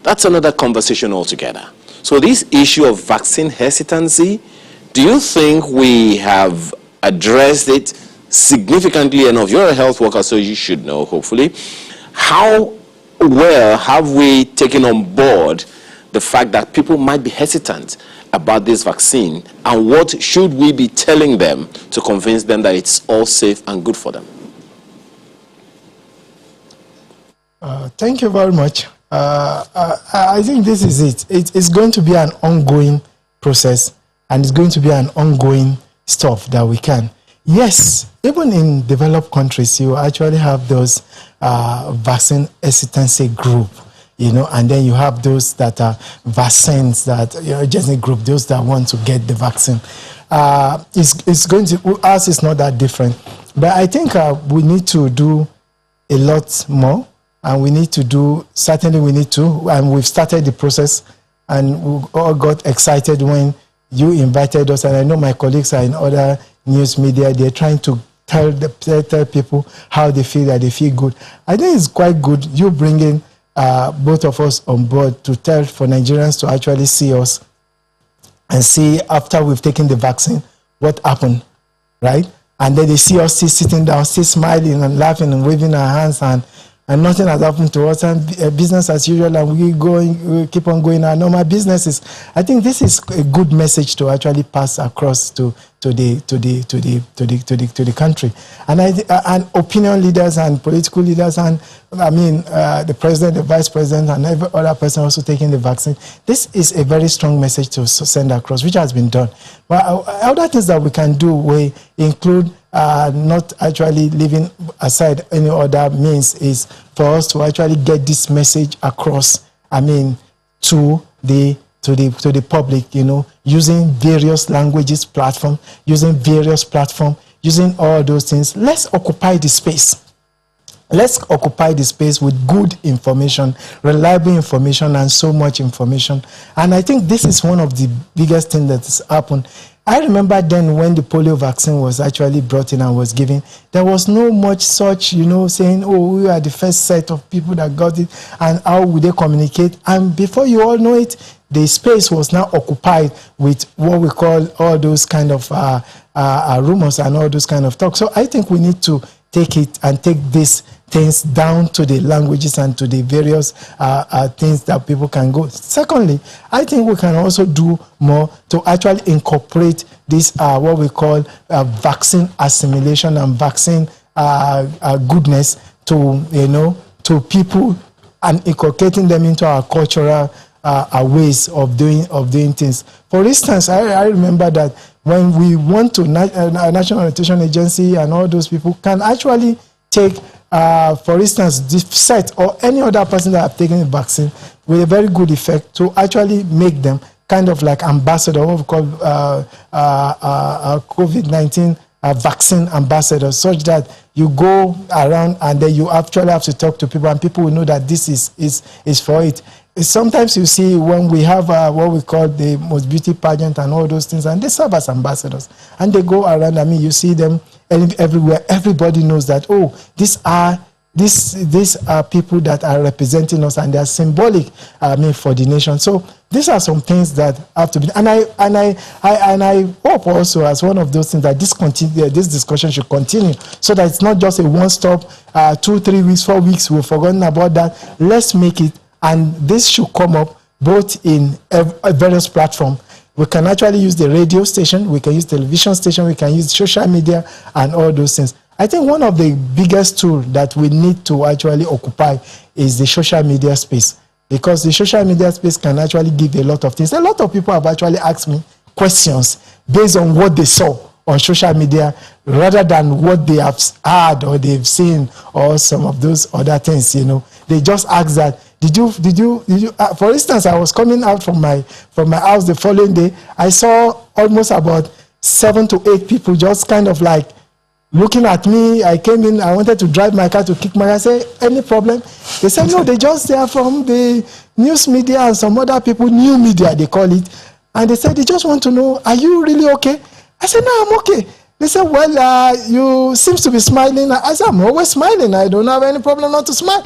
Speaker 1: that's another conversation altogether. So this issue of vaccine hesitancy, do you think we have addressed it significantly enough? You're a health worker, so you should know, hopefully. How well have we taken on board the fact that people might be hesitant about this vaccine, and what should we be telling them to convince them that it's all safe and good for them?
Speaker 8: Thank you very much. I think this is it. It's going to be an ongoing process, and it's going to be an ongoing stuff that we can. Yes, even in developed countries, you actually have those vaccine hesitancy group. And then you have those that are vaccines that, just a group, those that want to get the vaccine. It's going to, ours is not that different. But I think we need to do a lot more, and we need to do, certainly we need to, and we've started the process, and we all got excited when you invited us, and I know my colleagues are in other news media, they're trying to tell people how they feel, that they feel good. I think it's quite good you bringing both of us on board to tell for Nigerians to actually see us and see after we've taken the vaccine what happened, right? And then they see us still sitting down, still smiling and laughing and waving our hands, and nothing has happened to us, and business as usual, and we keep on going our normal businesses. I think this is a good message to actually pass across to the country, and opinion leaders and political leaders, and the president, the vice president, and every other person also taking the vaccine. This is a very strong message to send across, which has been done. But other things that we can do, we include not actually leaving aside any other means, is for us to actually get this message across. To the public, using various languages, using all those things. Let's occupy the space. Let's occupy the space with good information, reliable information, and so much information. And I think this is one of the biggest things that has happened. I remember then when the polio vaccine was actually brought in and was given, there was no much such, saying, oh, we are the first set of people that got it, and how would they communicate? And before you all know it, the space was now occupied with what we call all those kind of rumors and all those kind of talk. So I think we need to take it and take these things down to the languages and to the various things that people can go. Secondly, I think we can also do more to actually incorporate this, what we call vaccine assimilation and vaccine goodness to people, and inculcating them into our cultural ways of doing things. For instance, I remember that when we went to National Nutrition Agency, and all those people can actually take, for instance, this set or any other person that have taken the vaccine with a very good effect, to actually make them kind of like ambassador, what we call COVID-19 vaccine ambassadors, such that you go around and then you actually have to talk to people, and people will know that this is for it. Sometimes you see when we have what we call the most beauty pageant and all those things, and they serve as ambassadors, and they go around. You see them everywhere. Everybody knows that, oh, these are people that are representing us, and they are symbolic, for the nation. So these are some things that have to be. And I hope also, as one of those things, that this discussion should continue, so that it's not just a one-stop, 2, 3 weeks, 4 weeks, we've forgotten about that. Let's make it. And this should come up both in various platforms. We can actually use the radio station, we can use television station, we can use social media and all those things. I think one of the biggest tools that we need to actually occupy is the social media space, because the social media space can actually give a lot of things. A lot of people have actually asked me questions based on what they saw on social media rather than what they have heard or they've seen or some of those other things, you know. They just ask that, did you for instance, I was coming out from my house the following day. I saw almost about 7 to 8 people just kind of like looking at me. I came in, I wanted to drive my car to kick my car. I said, any problem? They said, no, they are from the news media and some other people, new media they call it. And they said, they just want to know, are you really okay? I said, no, I'm okay. They said, well, you seem to be smiling. I said, I'm always smiling. I don't have any problem not to smile.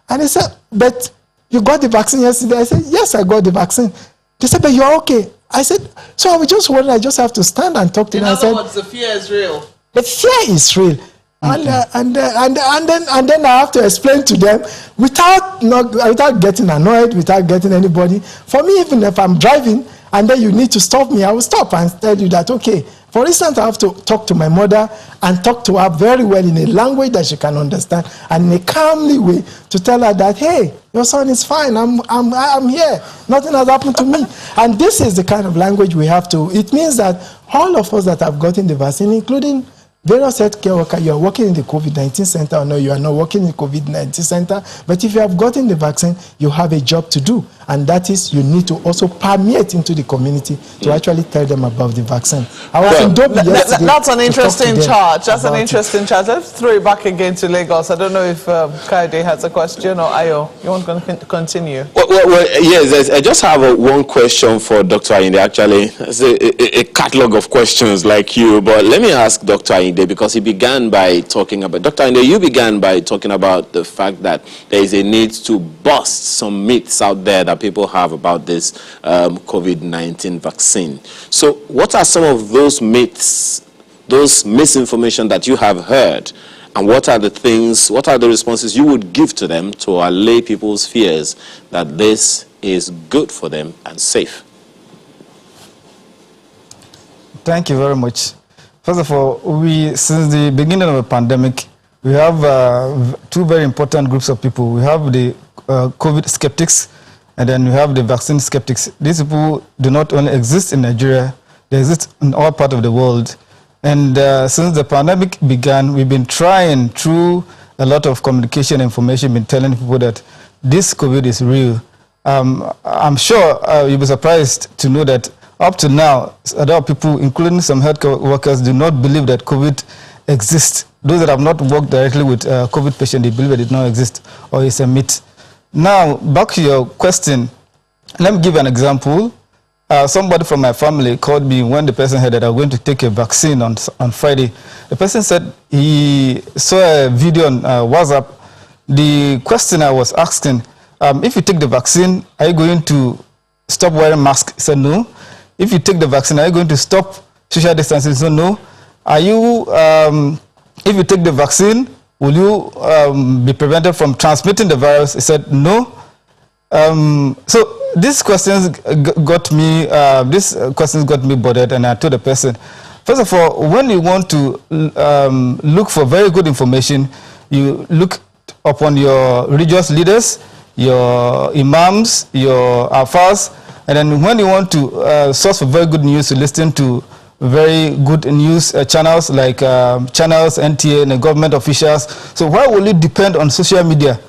Speaker 8: And they said, but you got the vaccine yesterday? I said, yes, I got the vaccine. They said, but you're okay. I said, so I was just worried. I just have to stand and talk to them.
Speaker 3: In other words, the fear is real.
Speaker 8: The fear is real. And then I have to explain to them without getting annoyed, without getting anybody. For me, even if I'm driving and then you need to stop me, I will stop and tell you that, okay. For instance, I have to talk to my mother and talk to her very well in a language that she can understand and in a calmly way to tell her that, hey, your son is fine, I'm here, nothing has happened to me. And this is the kind of language we have to. It means that all of us that have gotten the vaccine, including various healthcare workers, you are working in the COVID-19 center, or no, you are not working in the COVID-19 center, but if you have gotten the vaccine, you have a job to do, and that is you need to also permeate into the community to actually tell them about the vaccine. I was in Dobie yesterday.
Speaker 3: That's an interesting charge. That's an interesting charge. Let's throw it back again to Lagos. I don't know if Kaide has a question, or Ayo, you want to continue?
Speaker 1: Well, yes, I just have one question for Dr. Ayinde. Actually, it's a catalog of questions like you, but let me ask Dr. Ayinde, because he began by talking about, Dr. Ayinde, you began by talking about the fact that there is a need to bust some myths out there that people have about this COVID-19 vaccine. So what are some of those myths, those misinformation that you have heard, and what are the responses you would give to them to allay people's fears that this is good for them and safe?
Speaker 9: Thank you very much. First of all, since the beginning of the pandemic, we have 2 very important groups of people. We have the COVID skeptics, and then we have the vaccine skeptics. These people do not only exist in Nigeria, they exist in all parts of the world. And since the pandemic began, we've been trying through a lot of communication information, been telling people that this COVID is real. I'm sure you'll be surprised to know that up to now, a lot of people, including some healthcare workers, do not believe that COVID exists. Those that have not worked directly with COVID patients, they believe that it does not exist or it's a myth. Now, back to your question, let me give an example. Somebody from my family called me when the person heard that I was going to take a vaccine on Friday. The person said he saw a video on WhatsApp. The question I was asking, if you take the vaccine, are you going to stop wearing masks? He said no. If you take the vaccine, are you going to stop social distancing? He said no. Are you, if you take the vaccine, will you be prevented from transmitting the virus? He said no. So these questions got me bothered, and I told the person, first of all, when you want to look for very good information, you look upon your religious leaders, your imams, your afars, and then when you want to source for very good news, you listen to very good news channels like channels, NTA, and government officials. So why will you depend on social media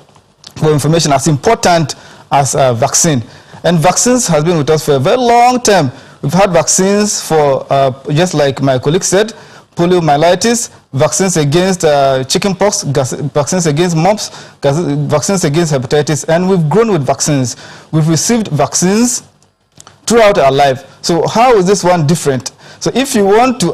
Speaker 9: for information as important as a vaccine? And vaccines has been with us for a very long time. We've had vaccines for, just like my colleague said, poliomyelitis, vaccines against chickenpox, vaccines against mumps, vaccines against hepatitis, and we've grown with vaccines. We've received vaccines throughout our life. So how is this one different? So if you want to,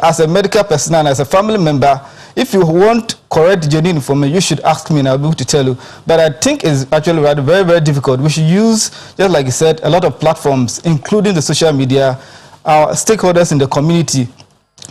Speaker 9: as a medical personnel, as a family member, if you want correct, genuine information, you should ask me and I'll be able to tell you. But I think it's actually very, very difficult. We should use, just like you said, a lot of platforms, including the social media, our stakeholders in the community,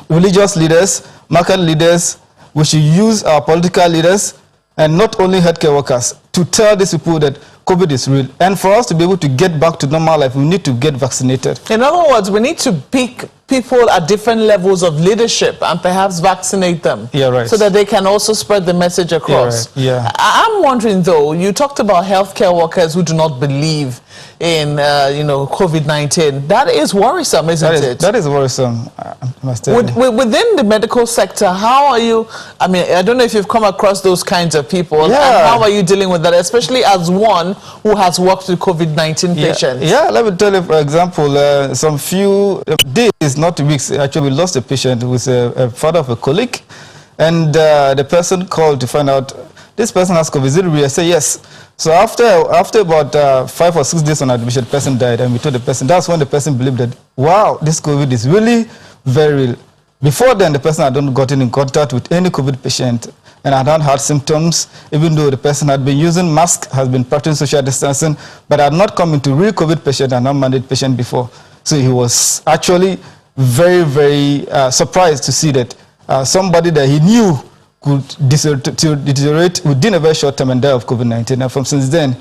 Speaker 9: religious leaders, market leaders. We should use our political leaders, and not only healthcare workers, to tell these people that COVID is real. And for us to be able to get back to normal life, we need to get vaccinated.
Speaker 3: In other words, we need to pick people at different levels of leadership and perhaps vaccinate them.
Speaker 9: Yeah, right.
Speaker 3: So that they can also spread the message across.
Speaker 9: Yeah, right. Yeah.
Speaker 3: I'm wondering, though, you talked about healthcare workers who do not believe in, COVID-19. That is worrisome, isn't it?
Speaker 9: That is worrisome, I must tell you.
Speaker 3: Within the medical sector, how are you, I mean, I don't know if you've come across those kinds of people.
Speaker 9: Yeah.
Speaker 3: And how are you dealing with that, especially as one who has worked with COVID-19 patients?
Speaker 9: Yeah, let me tell you, for example, some few days, not weeks, actually we lost a patient who was a father of a colleague, and the person called to find out, this person has COVID, is it real? I say yes. So after about 5 or 6 days on admission, the person died, and we told the person, that's when the person believed that, wow, this COVID is really very real. Before then, the person had not gotten in contact with any COVID patient and had not had symptoms, even though the person had been using masks, has been practicing social distancing, but had not come into real COVID patient and non-mandated patient before. So he was actually very, very surprised to see that somebody that he knew could deteriorate within a very short time and die of COVID-19. And from since then,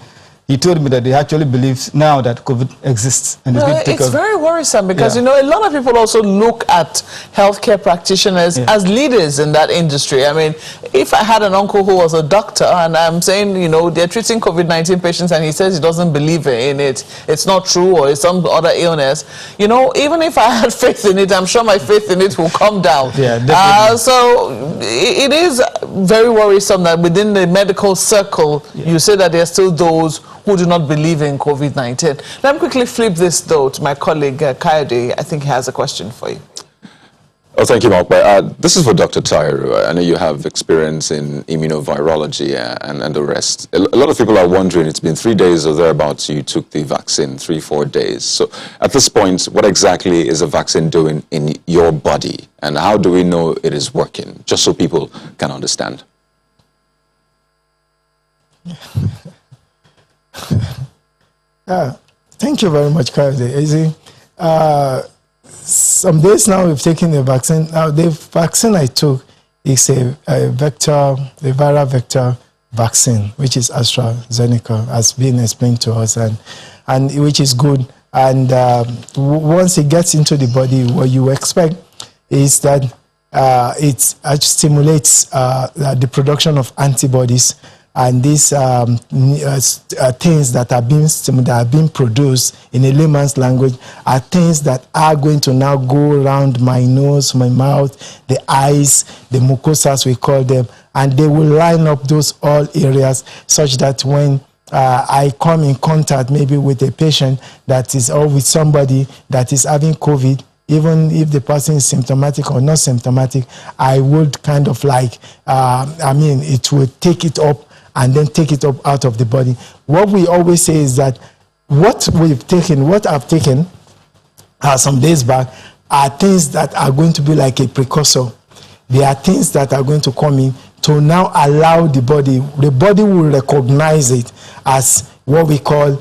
Speaker 9: he told me that he actually believes now that COVID exists. And
Speaker 3: it's very worrisome because, a lot of people also look at healthcare practitioners as leaders in that industry. I mean, if I had an uncle who was a doctor and I'm saying, they're treating COVID-19 patients and he says he doesn't believe in it, it's not true, or it's some other illness, even if I had faith in it, I'm sure my faith in it will come down.
Speaker 9: Yeah, definitely.
Speaker 3: So it is very worrisome that within the medical circle, you say that there are still those who do not believe in COVID-19. Let me quickly flip this, though, to my colleague, Kayode. I think he has a question for you.
Speaker 2: Oh, thank you, Mark. This is for Dr. Tairu. I know you have experience in immunovirology and the rest. A lot of people are wondering, it's been 3 days or thereabouts you took the vaccine, 3-4 days. So at this point, what exactly is the vaccine doing in your body? And how do we know it is working? Just so people can understand.
Speaker 8: Thank you very much, Kayode. Some days now we've taken the vaccine. Now the vaccine I took is a viral vector vaccine, which is AstraZeneca, has been explained to us, and which is good. And once it gets into the body, what you expect is that it stimulates the production of antibodies. And these things that are being produced in a layman's language are things that are going to now go around my nose, my mouth, the eyes, the mucosas we call them, and they will line up those all areas such that when I come in contact maybe with a patient that is, or with somebody that is having COVID, even if the person is symptomatic or not symptomatic, I would kind of like, it will take it up and then take it up out of the body. What we always say is that what I've taken some days back are things that are going to be like a precursor. They are things that are going to come in to now allow the body will recognize it as what we call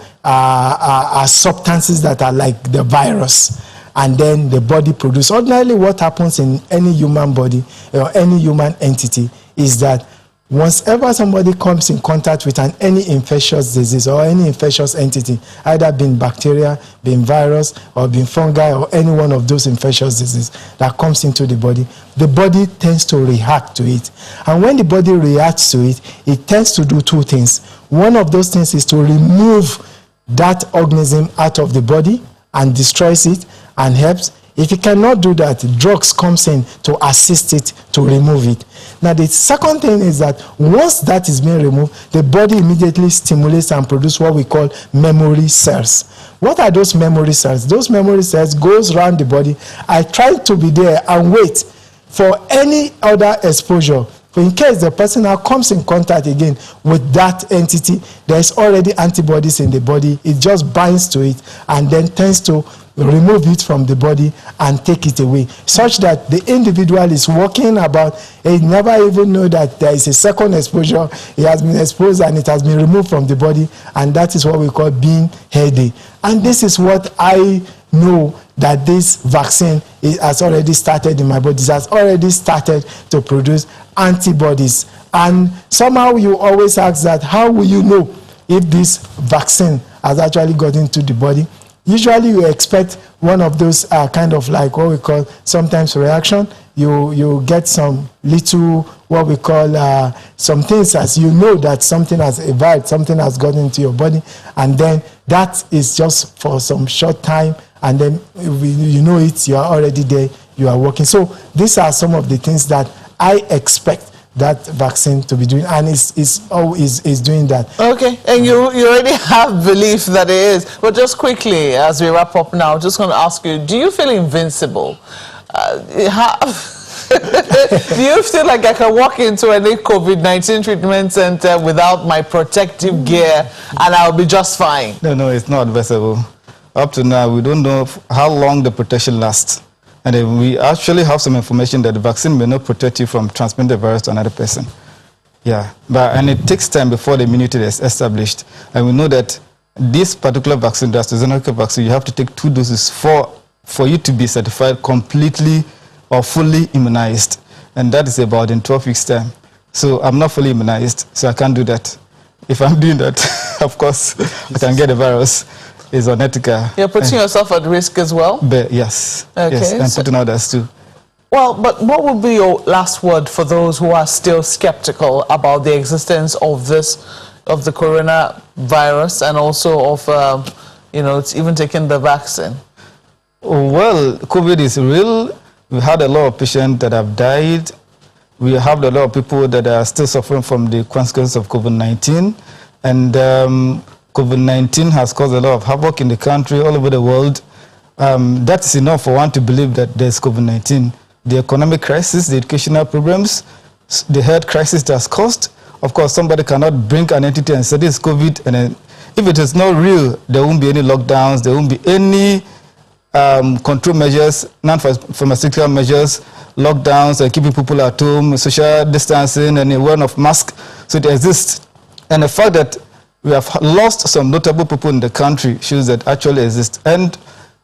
Speaker 8: substances that are like the virus. And then the body produces. Ordinarily, what happens in any human body or any human entity is that whenever somebody comes in contact with any infectious disease or any infectious entity, either being bacteria, being virus, or being fungi, or any one of those infectious diseases that comes into the body tends to react to it. And when the body reacts to it, it tends to do two things. One of those things is to remove that organism out of the body and destroys it and helps. If it cannot do that, drugs comes in to assist it to remove it. Now, the second thing is that once that is being removed, the body immediately stimulates and produces what we call memory cells. What are those memory cells? Those memory cells goes around the body. I try to be there and wait for any other exposure. In case the person now comes in contact again with that entity, there's already antibodies in the body. It just binds to it and then tends to remove it from the body and take it away, such that the individual is walking about, he never even know that there is a second exposure. He has been exposed and it has been removed from the body, and that is what we call being healthy. And this is what I know, that this vaccine has already started in my body. It has already started to produce antibodies And somehow you always ask that, how will you know if this vaccine has actually got into the body? Usually you expect one of those kind of like what we call sometimes reaction. You get some little, what we call some things as you know that something has evolved, something has gotten into your body, and then that is just for some short time, and then you know it, you are already there, you are working. So these are some of the things that I expect that vaccine to be doing, and is doing that.
Speaker 3: Okay, and you already have belief that it is. But just quickly, as we wrap up now, just going to ask you, do you feel invincible? Do you feel like I can walk into any COVID-19 treatment center without my protective gear and I'll be just fine?
Speaker 9: No, it's not advisable. Up to now, we don't know how long the protection lasts. And we actually have some information that the vaccine may not protect you from transmitting the virus to another person. Yeah, and it takes time before the immunity is established. And we know that this particular vaccine, the AstraZeneca vaccine, you have to take 2 doses for you to be certified completely or fully immunized. And that is about in 12 weeks' time. So I'm not fully immunized, so I can't do that. If I'm doing that, of course, I can get the virus. Is unethical.
Speaker 3: You're putting yourself at risk as well?
Speaker 9: But yes.
Speaker 3: Okay.
Speaker 9: Yes, and putting others too.
Speaker 3: Well, but what would be your last word for those who are still skeptical about the existence of the coronavirus and also of, even taking the vaccine?
Speaker 9: Well, COVID is real. We had a lot of patients that have died. We have a lot of people that are still suffering from the consequences of COVID-19. And COVID-19 has caused a lot of havoc in the country, all over the world. That is enough for one to believe that there's COVID-19. The economic crisis, the educational problems, the health crisis that's caused. Of course, somebody cannot bring an entity and say this is COVID, and then if it is not real, there won't be any lockdowns, there won't be any control measures, non-pharmaceutical measures, lockdowns, and keeping people at home, social distancing, and wearing of masks. So it exists. And the fact that we have lost some notable people in the country shows that actually exist. And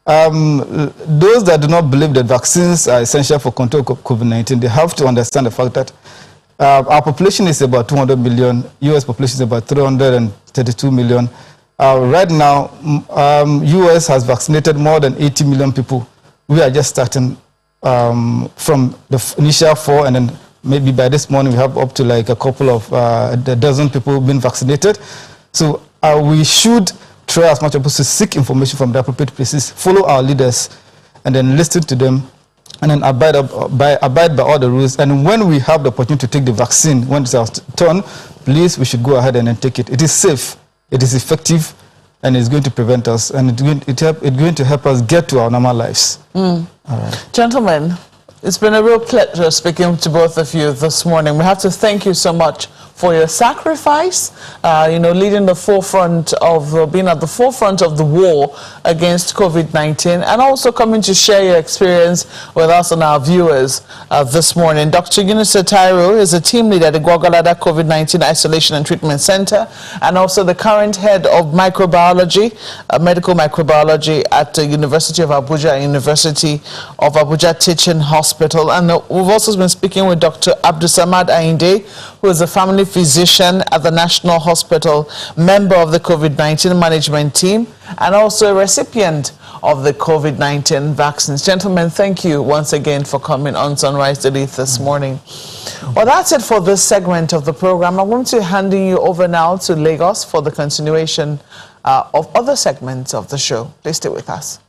Speaker 9: those that do not believe that vaccines are essential for control of COVID-19, they have to understand the fact that our population is about 200 million. U.S. population is about 332 million. Right now, U.S. has vaccinated more than 80 million people. We are just starting from the initial 4, and then maybe by this morning we have up to like a couple of a dozen people being vaccinated. So we should try as much as possible to seek information from the appropriate places, follow our leaders, and then listen to them, and then abide by all the rules. And when we have the opportunity to take the vaccine, when it's our turn, please, we should go ahead and then take it. It is safe, it is effective, and it's going to prevent us, and it's going to help us get to our normal lives. All right.
Speaker 3: Gentlemen, it's been a real pleasure speaking to both of you this morning. We have to thank you so much for your sacrifice, leading the forefront of being at the forefront of the war against COVID-19, and also coming to share your experience with us and our viewers this morning. Dr. Yunusa Tairu is a team leader at the Gwagwalada COVID-19 Isolation and Treatment Center, and also the current head of microbiology, medical microbiology at the University of Abuja, University of Abuja Teaching Hospital. And we've also been speaking with Dr. Abdusamad Ainde, who is a family physician at the National Hospital, member of the COVID-19 management team, and also a recipient of the COVID-19 vaccines. Gentlemen, thank you once again for coming on Sunrise Daily this morning. Well, that's it for this segment of the program. I'm going to hand you over now to Lagos for the continuation of other segments of the show. Please stay with us.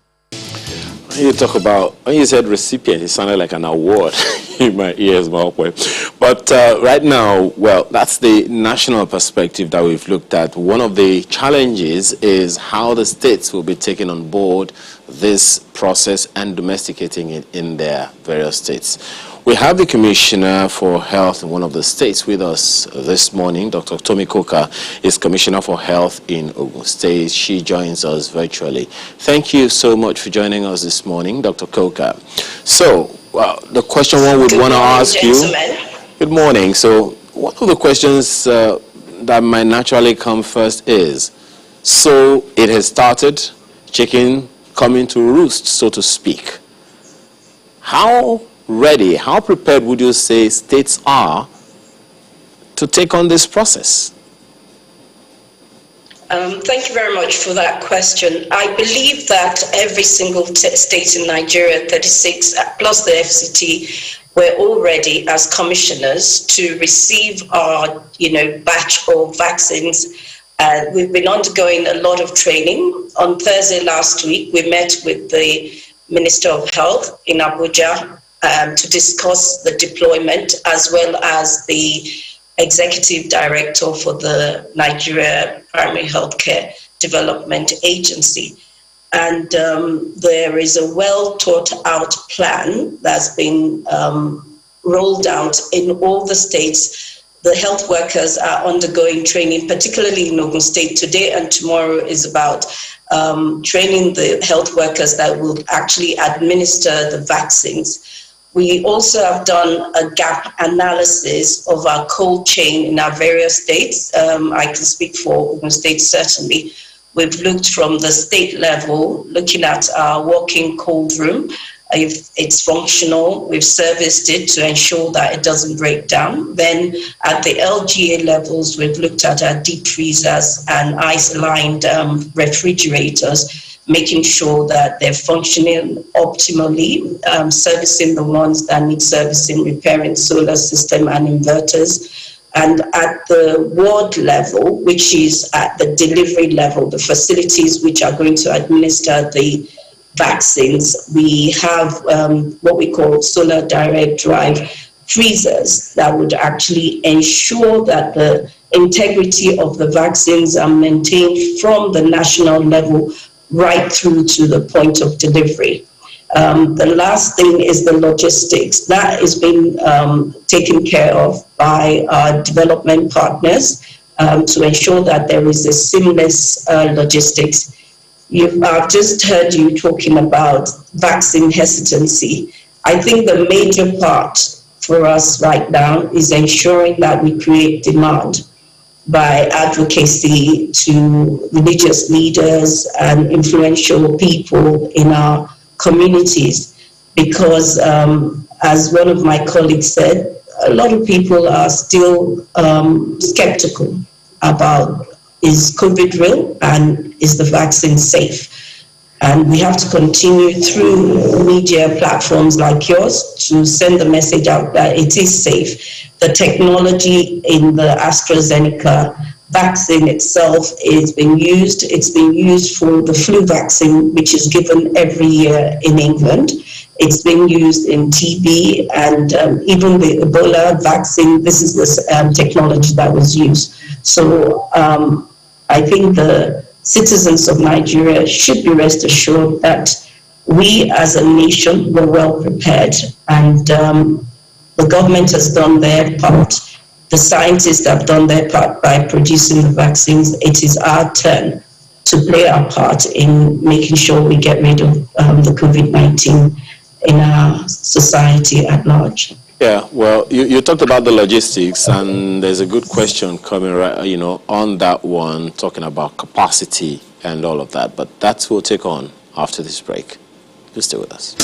Speaker 1: You talk about, when you said recipient, it sounded like an award in my ears. But right now, well, that's the national perspective that we've looked at. One of the challenges is how the states will be taking on board this process and domesticating it in their various states. We have the Commissioner for Health in one of the states with us this morning. Dr. Tomi Koka is Commissioner for Health in Ogun State. She joins us virtually. Thank you so much for joining us this morning, Dr. Koka. So, the question one would want to ask you. Good morning. So, one of the questions that might naturally come first is, so it has started, chicken coming to roost, so to speak. How ready, how prepared would you say states are to take on this process?
Speaker 10: Thank you very much for that question. I believe that every single state in Nigeria, 36 plus the FCT, we're all ready as commissioners to receive our, batch of vaccines. We've been undergoing a lot of training. On Thursday last week, we met with the Minister of Health in Abuja to discuss the deployment, as well as the Executive Director for the Nigeria Primary Healthcare Development Agency. And there is a well thought out plan that's been rolled out in all the states. The health workers are undergoing training, particularly in Ogun State. Today and tomorrow is about training the health workers that will actually administer the vaccines. We also have done a gap analysis of our cold chain in our various states. I can speak for Ogun State, certainly. We've looked from the state level, looking at our working cold room. If it's functional, we've serviced it to ensure that it doesn't break down. Then at the LGA levels, we've looked at our deep freezers and ice-lined refrigerators, making sure that they're functioning optimally, servicing the ones that need servicing, repairing solar system and inverters. And at the ward level, which is at the delivery level, the facilities which are going to administer the vaccines, we have what we call solar direct drive freezers that would actually ensure that the integrity of the vaccines are maintained from the national level right through to the point of delivery. The last thing is the logistics. That is being taken care of by our development partners to ensure that there is a seamless logistics. I've just heard you talking about vaccine hesitancy. I think the major part for us right now is ensuring that we create demand by advocacy to religious leaders and influential people in our communities, because as one of my colleagues said, a lot of people are still skeptical about, is COVID real and is the vaccine safe? And we have to continue through media platforms like yours to send the message out that it is safe. The technology in the AstraZeneca vaccine itself is being used. It's being used for the flu vaccine, which is given every year in England. It's being used in TB and even the Ebola vaccine. This is the technology that was used. So I think the citizens of Nigeria should be rest assured that we as a nation were well prepared, and the government has done their part. The scientists have done their part by producing the vaccines. It is our turn to play our part in making sure we get rid of the COVID-19 in our society at large.
Speaker 1: Yeah, well, you talked about the logistics, and there's a good question coming right, on that one, talking about capacity and all of that. But that we'll take on after this break. Just stay with us.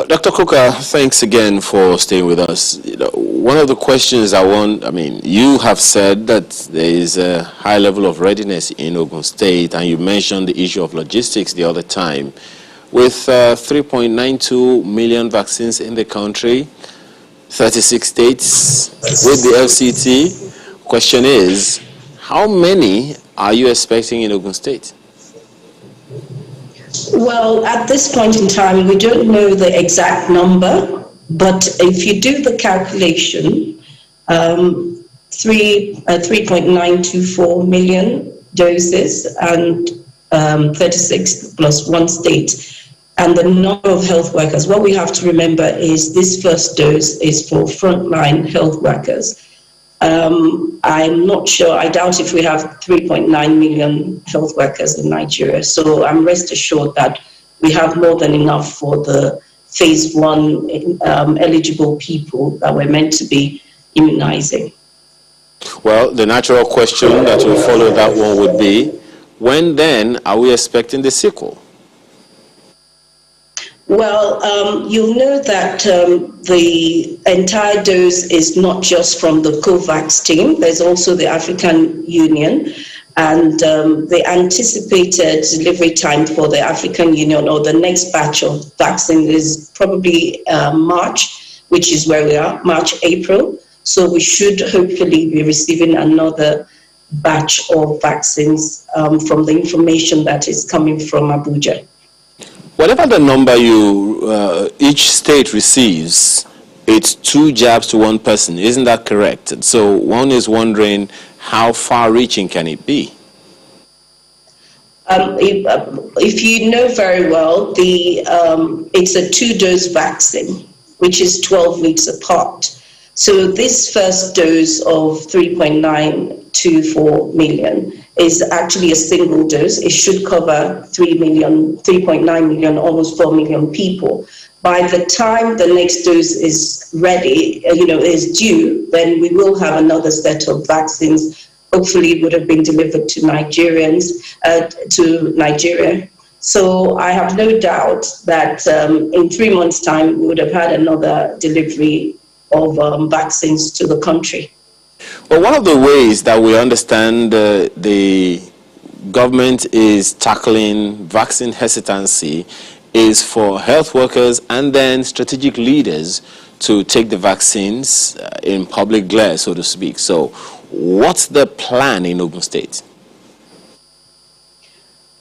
Speaker 1: Dr. Kuka, thanks again for staying with us. One of the questions you have said that there is a high level of readiness in Ogun State, and you mentioned the issue of logistics the other time. With 3.92 million vaccines in the country, 36 states with the FCT, question is, how many are you expecting in Ogun State?
Speaker 10: Well, at this point in time, we don't know the exact number, but if you do the calculation, 3.924 million doses and 36 plus one state, and the number of health workers. What we have to remember is this first dose is for frontline health workers. I'm not sure, I doubt if we have 3.9 million health workers in Nigeria. So I'm rest assured that we have more than enough for the phase 1 eligible people that we're meant to be immunizing.
Speaker 1: Well, the natural question that will follow that one would be, When then are we expecting the sequel?
Speaker 10: Well, you'll know that the entire dose is not just from the COVAX team. There's also the African Union. And the anticipated delivery time for the African Union or the next batch of vaccine is probably March, which is where we are, March, April. So we should hopefully be receiving another batch of vaccines from the information that is coming from Abuja.
Speaker 1: Whatever the number each state receives, it's 2 jabs to 1 person. Isn't that correct? So one is wondering, how far-reaching can it be?
Speaker 10: If you know very well, it's a 2-dose vaccine, which is 12 weeks apart. So this first dose of 3.924 million is actually a single dose. It should cover 3.9 million, almost 4 million people. By the time the next dose is ready, is due, then we will have another set of vaccines. Hopefully it would have been delivered to to Nigeria. So I have no doubt that in 3 months' time, we would have had another delivery of vaccines to the country.
Speaker 1: Well, one of the ways that we understand the government is tackling vaccine hesitancy is for health workers and then strategic leaders to take the vaccines in public glare, so to speak. So what's the plan in Ogun State?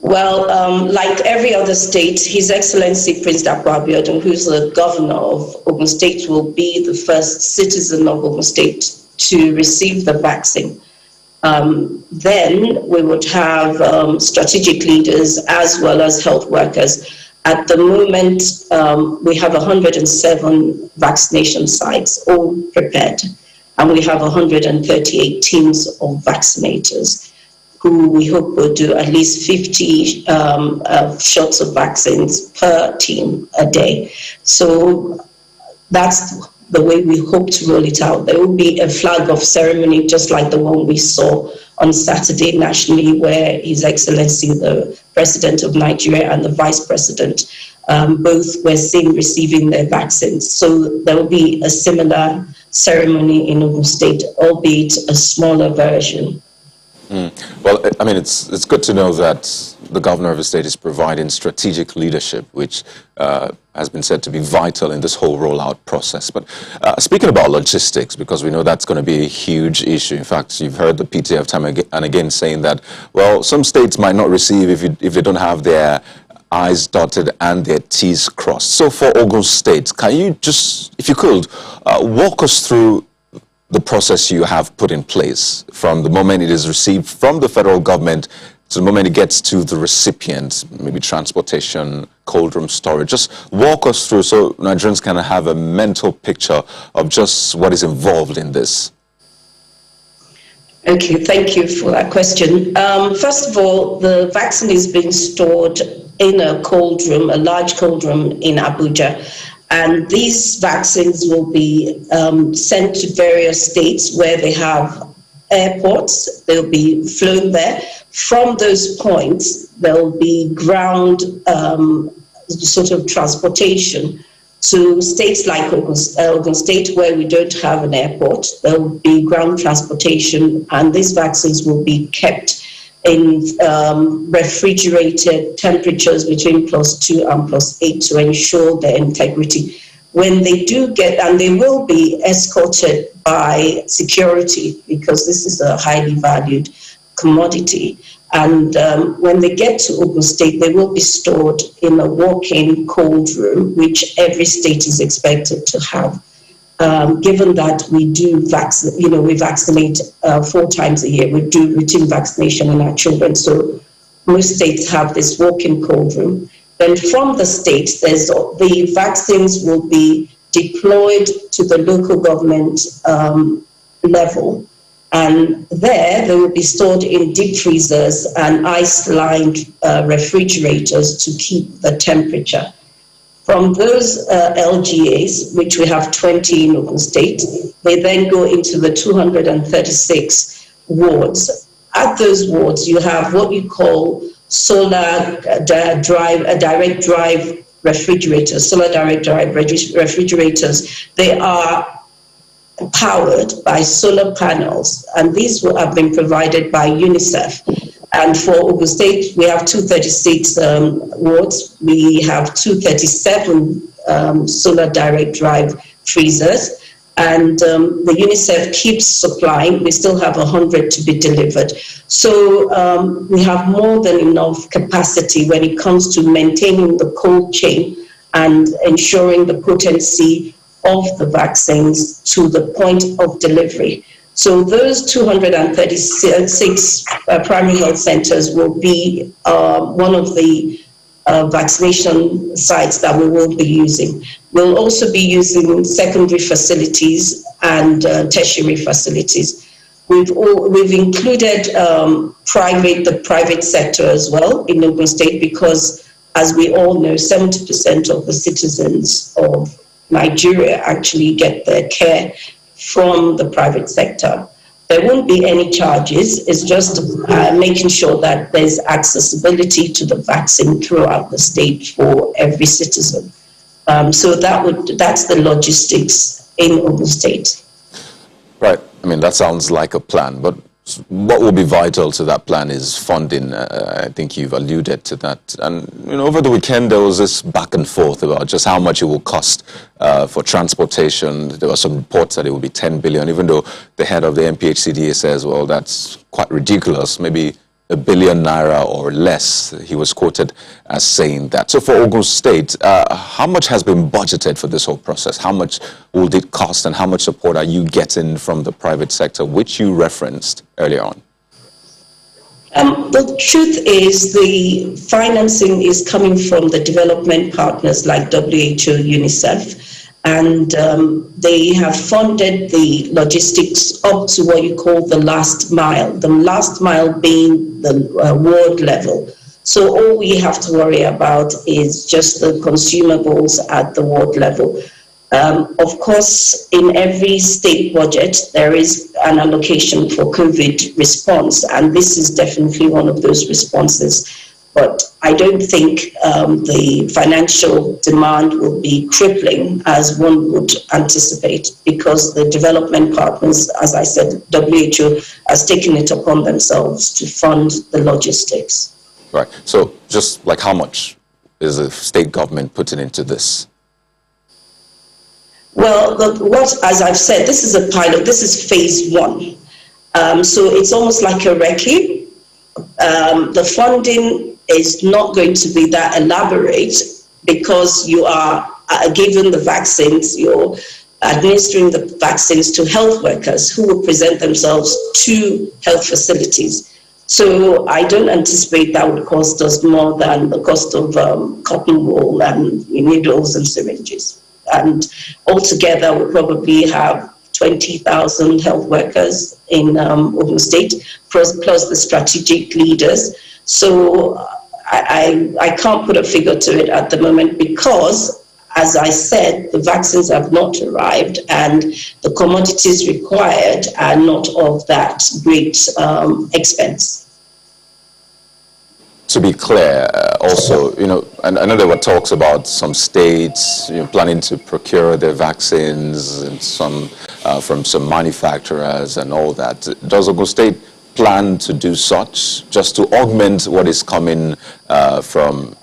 Speaker 10: Well, like every other state, His Excellency Prince Dapo Abiodun, who's the governor of Ogun State, will be the first citizen of Ogun State to receive the vaccine. Then we would have strategic leaders as well as health workers. At the moment, we have 107 vaccination sites all prepared, and we have 138 teams of vaccinators who we hope will do at least 50 shots of vaccines per team a day. So that's the way we hope to roll it out. There will be a flag off ceremony just like the one we saw on Saturday nationally, where His Excellency, the President of Nigeria and the Vice President, both were seen receiving their vaccines. So there will be a similar ceremony in Ogun State, albeit a smaller version.
Speaker 2: Well, I mean, it's good to know that the governor of the state is providing strategic leadership, which has been said to be vital in this whole rollout process. But speaking about logistics, because we know that's going to be a huge issue. In fact, you've heard the PTF time and again saying that, well, some states might not receive if they don't have their I's dotted and their T's crossed. So for Ogun State, can you just, if you could, walk us through the process you have put in place from the moment it is received from the federal government to the moment it gets to the recipient, maybe transportation, cold room storage. Just walk us through so Nigerians can have a mental picture of just what is involved in this.
Speaker 10: Okay, thank you for that question. First of all, the vaccine is being stored in a cold room, a large cold room in Abuja. And these vaccines will be sent to various states where they have airports. They'll be flown there. From those points, there'll be ground sort of transportation to states like Ogun State, where we don't have an airport. There'll be ground transportation, and these vaccines will be kept in refrigerated temperatures between +2 and +8 to ensure their integrity. When they do get, and they will be escorted by security because this is a highly valued commodity. And when they get to Ogun State, they will be stored in a walk-in cold room, which every state is expected to have. Given that we do we vaccinate 4 times a year. We do routine vaccination in our children. So most states have this walk-in cold room. Then from the states, the vaccines will be deployed to the local government level. And there, they will be stored in deep freezers and ice-lined refrigerators to keep the temperature. From those LGAs, which we have 20 in Ogun State, they then go into the 236 wards at those wards, you have what you call direct drive refrigerators, solar direct drive refrigerators. They are powered by solar panels, and these have been provided by UNICEF. And for Ogun State, we have 236 wards. We have 237 solar direct drive freezers. And the UNICEF keeps supplying. We still have 100 to be delivered. So we have more than enough capacity when it comes to maintaining the cold chain and ensuring the potency of the vaccines to the point of delivery. So those 236 primary health centers will be one of the vaccination sites that we will be using. We'll also be using secondary facilities and tertiary facilities. We've included the private sector as well in Ogun State because, as we all know, 70% of the citizens of Nigeria actually get their care from the private sector. There won't be any charges. It's just making sure that there's accessibility to the vaccine throughout the state for every citizen. So that's the logistics in Ogun State.
Speaker 2: Right. I mean, that sounds like a plan, but what will be vital to that plan is funding. I think you've alluded to that. And, over the weekend, there was this back and forth about just how much it will cost for transportation. There were some reports that it will be 10 billion, even though the head of the MPHCDA says, well, that's quite ridiculous. Maybe £1 billion naira or less. He was quoted as saying that. So for Ogun State, how much has been budgeted for this whole process? How much will it cost, and how much support are you getting from the private sector, which you referenced earlier on?
Speaker 10: The truth is the financing is coming from the development partners like WHO, UNICEF, and they have funded the logistics up to what you call the last mile being the ward level. So all we have to worry about is just the consumables at the ward level. Of course, in every state budget, there is an allocation for COVID response, and this is definitely one of those responses. But I don't think the financial demand will be crippling as one would anticipate, because the development partners, as I said, WHO has taken it upon themselves to fund the logistics.
Speaker 2: Right. So just like how much is the state government putting into this?
Speaker 10: Well, as I've said, this is a pilot. This is phase one. So it's almost like a recce. The funding is not going to be that elaborate because you are given the vaccines, you're administering the vaccines to health workers who will present themselves to health facilities. So I don't anticipate that would cost us more than the cost of cotton wool and needles and syringes. And altogether, we'll probably have 20,000 health workers in Ogun State, plus the strategic leaders. So I can't put a figure to it at the moment because, as I said, the vaccines have not arrived and the commodities required are not of that great expense.
Speaker 2: To be clear, also, and I know there were talks about some states planning to procure their vaccines and some from some manufacturers and all that. Does Ogun State plan to do such, just to augment what is coming from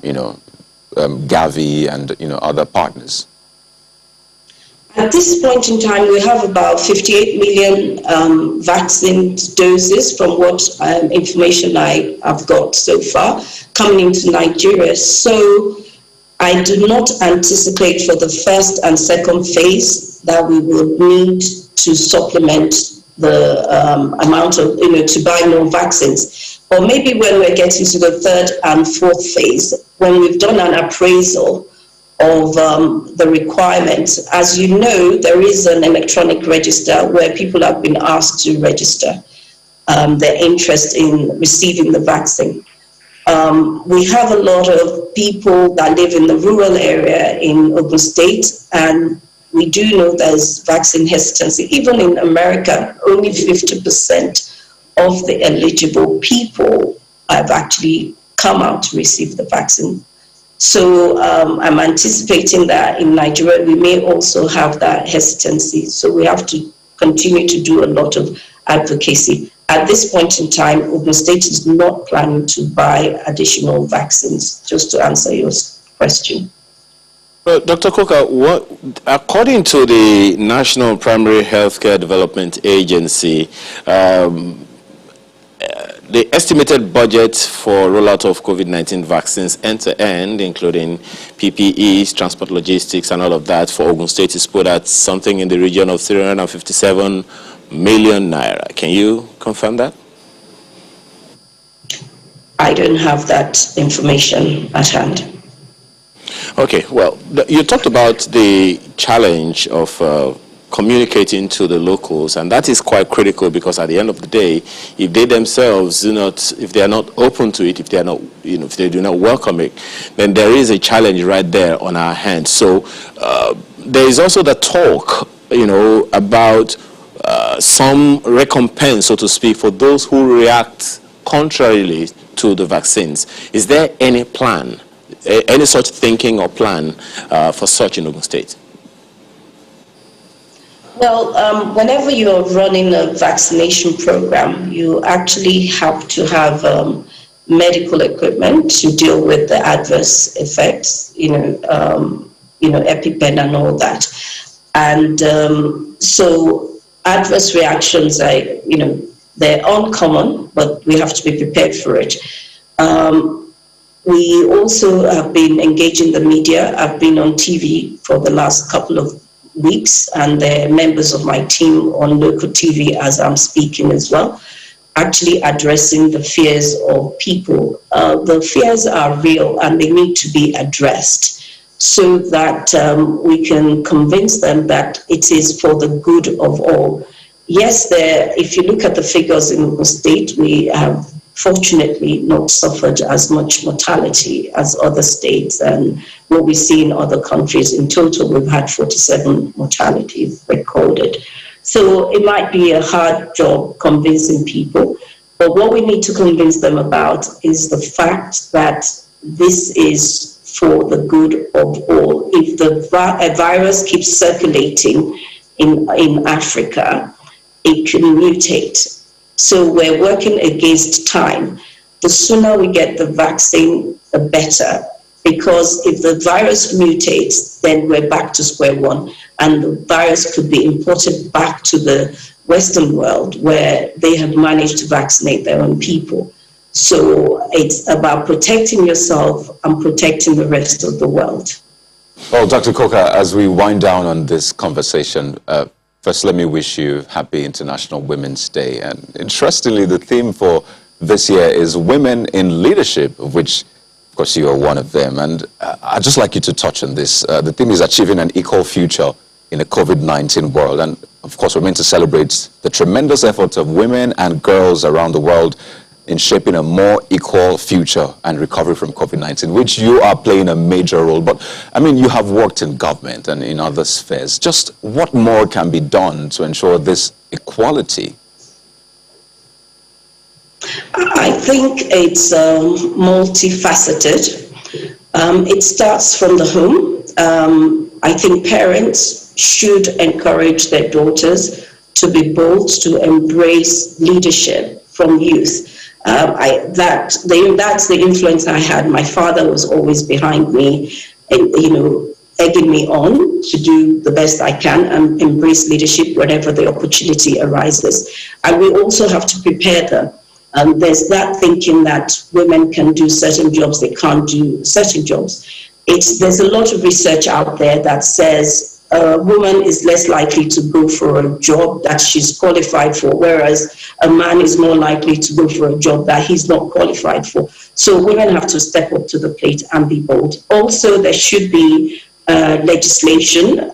Speaker 2: Gavi and other partners?
Speaker 10: At this point in time, we have about 58 million vaccine doses from what information I have got so far coming into Nigeria. So I do not anticipate for the first and second phase that we will need to supplement the amount of, to buy more vaccines. Or maybe when we're getting to the third and fourth phase, when we've done an appraisal of the requirements. As you know, there is an electronic register where people have been asked to register their interest in receiving the vaccine. We have a lot of people that live in the rural area in Ogun State, and we do know there's vaccine hesitancy. Even in America, only 50% of the eligible people have actually come out to receive the vaccine. So I'm anticipating that in Nigeria, we may also have that hesitancy. So we have to continue to do a lot of advocacy. At this point in time, Ogun State is not planning to buy additional vaccines, just to answer your question.
Speaker 1: Well, Dr. Coker, according to the National Primary Healthcare Development Agency, the estimated budget for rollout of COVID-19 vaccines end-to-end, including PPEs, transport logistics, and all of that for Ogun State is put at something in the region of 357 million naira. Can you confirm that?
Speaker 10: I don't have that information at hand.
Speaker 1: Okay, well, you talked about the challenge of communicating to the locals, and that is quite critical, because at the end of the day, if they themselves if they are not open to it, if they are not, if they do not welcome it, then there is a challenge right there on our hands. So there is also the talk, about some recompense, so to speak, for those who react contrarily to the vaccines. Is there any plan, any such thinking or plan for such in Ogun State?
Speaker 10: Well, whenever you're running a vaccination program, you actually have to have medical equipment to deal with the adverse effects, EpiPen and all that. And so adverse reactions are, they're uncommon, but we have to be prepared for it. We also have been engaging the media. I've been on TV for the last couple of weeks, and the members of my team on local TV as I'm speaking as well, actually addressing the fears of people. The fears are real and they need to be addressed so that we can convince them that it is for the good of all. Yes, if you look at the figures in Ogun State, we have fortunately not suffered as much mortality as other states and what we see in other countries. In total, we've had 47 mortalities recorded. So it might be a hard job convincing people, but what we need to convince them about is the fact that this is for the good of all. If the virus keeps circulating in Africa, it can mutate. So we're working against time. The sooner we get the vaccine, the better. Because if the virus mutates, then we're back to square one. And the virus could be imported back to the Western world where they have managed to vaccinate their own people. So it's about protecting yourself and protecting the rest of the world.
Speaker 2: Well, Dr. Coker, as we wind down on this conversation, first, let me wish you happy International Women's Day. And interestingly, the theme for this year is Women in Leadership, of which, of course, you are one of them. And I'd just like you to touch on this. The theme is Achieving an Equal Future in a COVID-19 world. And, of course, we're meant to celebrate the tremendous efforts of women and girls around the world in shaping a more equal future and recovery from COVID-19, which you are playing a major role. But, I mean, you have worked in government and in other spheres. Just what more can be done to ensure this equality?
Speaker 10: I think it's multifaceted. It starts from the home. I think parents should encourage their daughters to be bold, to embrace leadership from youth. That's the influence I had. My father was always behind me, and, egging me on to do the best I can and embrace leadership whenever the opportunity arises. And we also have to prepare them. There's that thinking that women can do certain jobs, they can't do certain jobs. There's a lot of research out there that says a woman is less likely to go for a job that she's qualified for, whereas a man is more likely to go for a job that he's not qualified for. So women have to step up to the plate and be bold. Also, there should be legislation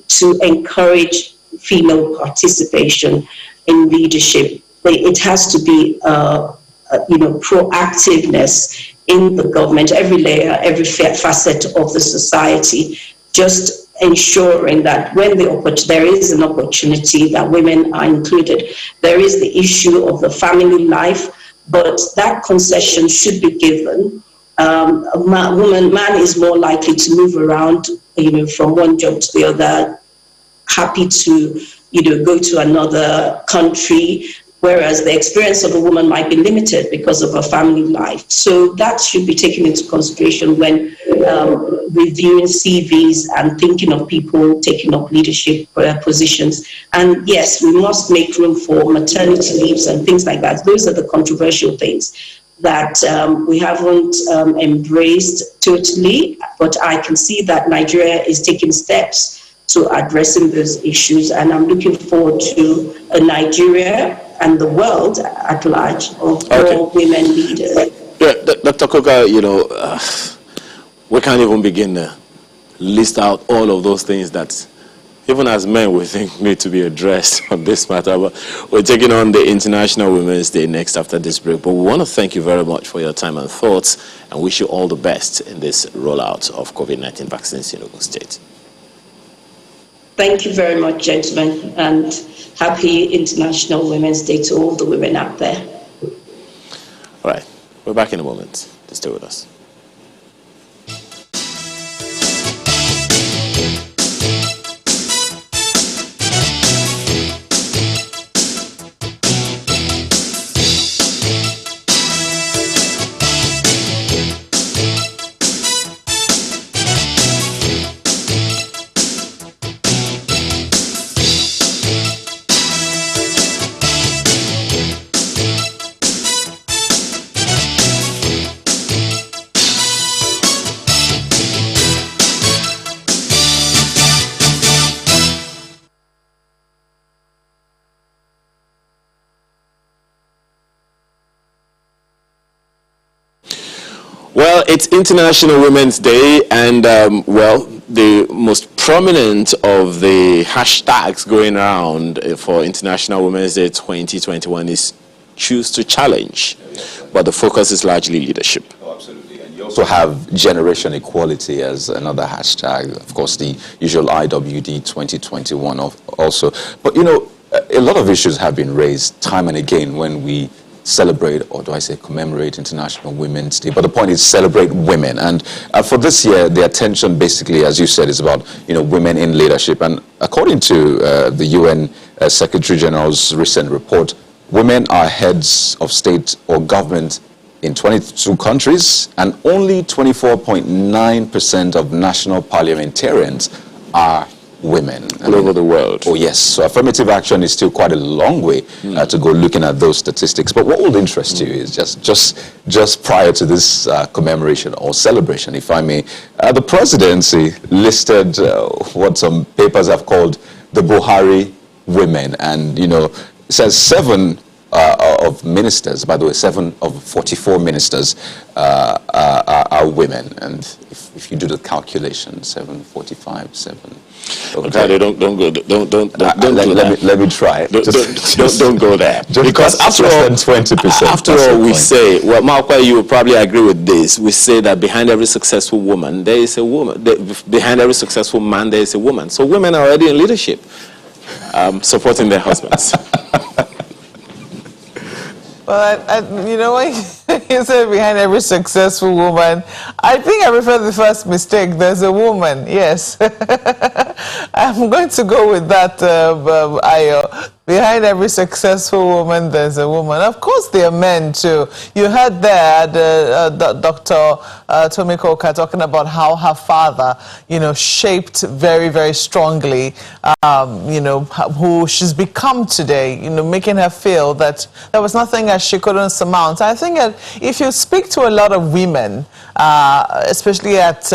Speaker 10: to encourage female participation in leadership. It has to be, proactiveness in the government, every layer, every facet of the society. Just ensuring that when there is an opportunity that women are included. There is the issue of the family life, but that concession should be given. Man is more likely to move around, from one job to the other, happy to, go to another country, whereas the experience of a woman might be limited because of her family life. So that should be taken into consideration when reviewing CVs and thinking of people taking up leadership positions. And yes, we must make room for maternity leaves and things like that. Those are the controversial things that we haven't embraced totally, but I can see that Nigeria is taking steps to addressing those issues, and I'm looking forward to a Nigeria and the world at large of more women leaders.
Speaker 1: Yeah, Dr. Koka, we can't even begin to list out all of those things that even as men we think need to be addressed on this matter. But we're taking on the International Women's Day next after this break. But we want to thank you very much for your time and thoughts and wish you all the best in this rollout of COVID-19 vaccines in Ogun State.
Speaker 10: Thank you very much, gentlemen, and happy International Women's Day to all the women out there.
Speaker 1: All right, we're back in a moment. Stay with us. Well, it's International Women's Day, and the most prominent of the hashtags going around for International Women's Day 2021 is Choose to Challenge, but the focus is largely leadership.
Speaker 2: Oh, absolutely. And you also have generation equality as another hashtag. Of course, the usual IWD 2021 also. But, a lot of issues have been raised time and again when we celebrate, or do I say commemorate, International Women's Day. But the point is celebrate women. And for this year, the attention basically, as you said, is about, women in leadership. And according to the UN Secretary General's recent report, women are heads of state or government in 22 countries, and only 24.9% of national parliamentarians are women.
Speaker 1: All over the world.
Speaker 2: Oh, yes. So affirmative action is still quite a long way to go looking at those statistics. But what would interest you is just prior to this commemoration or celebration, if I may, the presidency listed what some papers have called the Buhari women. And, it says 7 of ministers, by the way, 7 of 44 ministers are women. And if you do the calculation, 7, 45, 7.
Speaker 1: Okay, don't go.
Speaker 2: Let me try.
Speaker 1: Don't go there.
Speaker 2: Because after all, 20%.
Speaker 1: After all, we say, well, Malcolm, you will probably agree with this. We say that behind every successful woman, there is a woman. Behind every successful man, there is a woman. So women are already in leadership, supporting their husbands.
Speaker 3: Well, you know what you said, behind every successful woman, I think I refer to the first mistake. There's a woman, yes. I'm going to go with that, Ayo. Behind every successful woman, there's a woman. Of course, there are men, too. You heard there Dr. Tomi Koka talking about how her father, shaped very, very strongly, who she's become today, making her feel that there was nothing that she couldn't surmount. I think that if you speak to a lot of women, especially at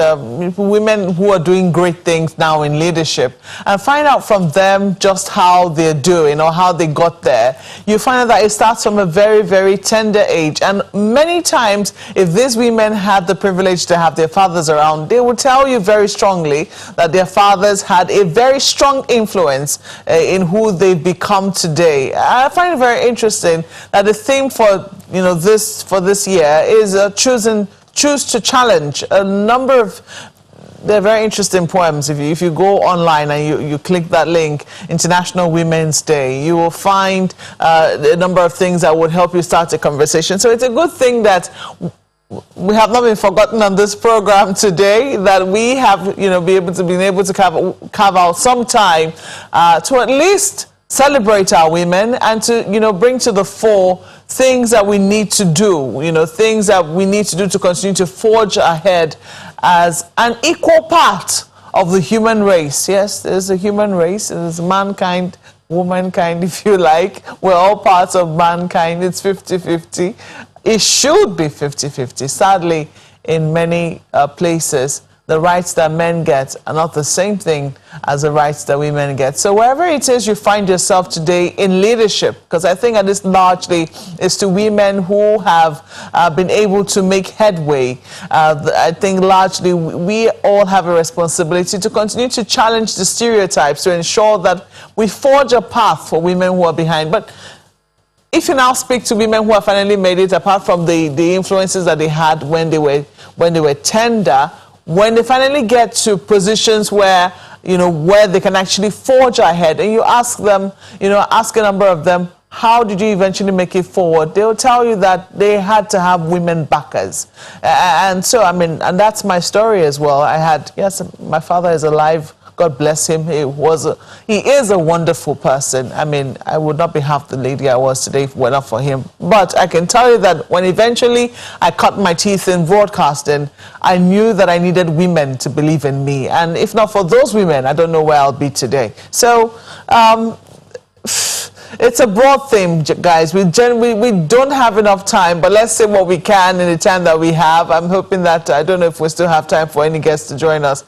Speaker 3: women who are doing great things now in leadership, and find out from them just how they're doing or how they got there, you find out that it starts from a very, very tender age. And many times, if these women had the privilege to have their fathers around, they would tell you very strongly that their fathers had a very strong influence in who they've become today. I find it very interesting that the theme for this year is choose to challenge. A number of they're very interesting poems. If you go online and you click that link, International Women's Day, you will find a number of things that would help you start a conversation. So it's a good thing that we have not been forgotten on this program today, that we have, been able to carve out some time to at least celebrate our women and to, bring to the fore things that we need to do, things that we need to do to continue to forge ahead as an equal part of the human race. Yes, there's a human race, there's mankind, womankind, if you like. We're all parts of mankind. It's 50-50. It should be 50-50. Sadly, in many places, the rights that men get are not the same thing as the rights that women get. So wherever it is you find yourself today in leadership, because I think this largely is to women who have been able to make headway. I think largely we all have a responsibility to continue to challenge the stereotypes to ensure that we forge a path for women who are behind. But if you now speak to women who have finally made it, apart from the influences that they had when they were tender, when they finally get to positions where, where they can actually forge ahead, and you ask them, ask a number of them, how did you eventually make it forward? They'll tell you that they had to have women backers. And so, and that's my story as well. Yes, my father is alive. God bless him. He is a wonderful person. I would not be half the lady I was today if it were not for him. But I can tell you that when eventually I cut my teeth in broadcasting, I knew that I needed women to believe in me. And if not for those women, I don't know where I'll be today. So, it's a broad theme, guys. We don't have enough time, but let's say what we can in the time that we have. I'm hoping that, I don't know if we still have time for any guests to join us.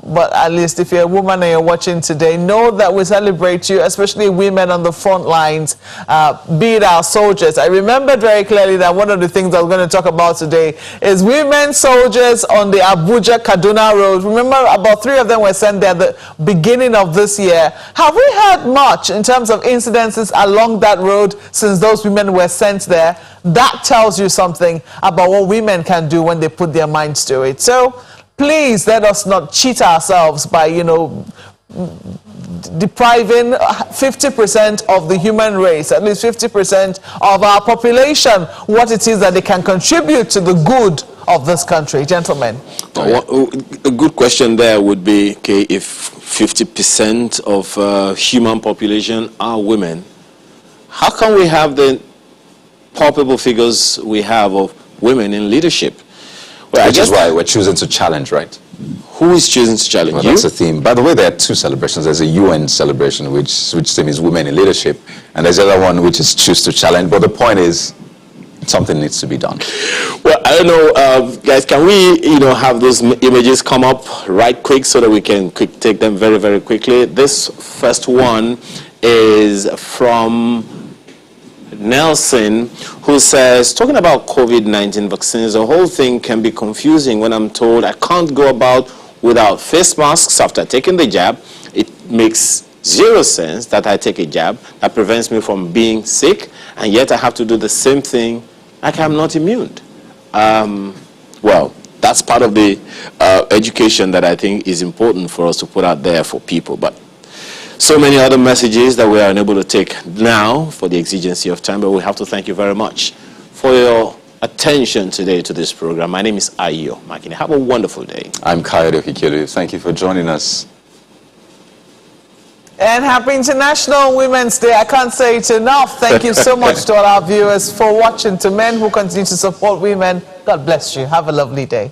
Speaker 3: But at least if you're a woman and you're watching today, know that we celebrate you, especially women on the front lines, be it our soldiers. I remember very clearly that one of the things I was going to talk about today is women soldiers on the Abuja-Kaduna road. Remember, about 3 of them were sent there at the beginning of this year. Have we heard much in terms of incidences along that road since those women were sent there? That tells you something about what women can do when they put their minds to it. So, please let us not cheat ourselves by, depriving 50% of the human race, at least 50% of our population, what it is that they can contribute to the good of this country. Gentlemen.
Speaker 1: A good question there would be, okay, if 50% of human population are women, how can we have the palpable figures we have of women in leadership? Well,
Speaker 2: which is why we're choosing to challenge, right?
Speaker 1: Who is choosing to challenge?
Speaker 2: Well, that's the theme. By the way, there are 2 celebrations. There's a UN celebration, which theme is women in leadership, and there's the other one which is choose to challenge. But the point is, something needs to be done.
Speaker 1: Well, I don't know, guys, can we, have those images come up right quick so that we can take them very, very quickly? This first one is from Nelson, who says, talking about COVID-19 vaccines, the whole thing can be confusing when I'm told I can't go about without face masks after taking the jab. It makes 0 sense that I take a jab that prevents me from being sick, and yet I have to do the same thing like I'm not immune. Well, that's part of the education that I think is important for us to put out there for people. But so many other messages that we are unable to take now for the exigency of time, but we have to thank you very much for your attention today to this program. My name is Ayo Makine. Have a wonderful day.
Speaker 2: I'm Kayode Okikelu. Thank you for joining us.
Speaker 3: And happy International Women's Day. I can't say it enough. Thank you so much to all our viewers for watching. To men who continue to support women, God bless you. Have a lovely day.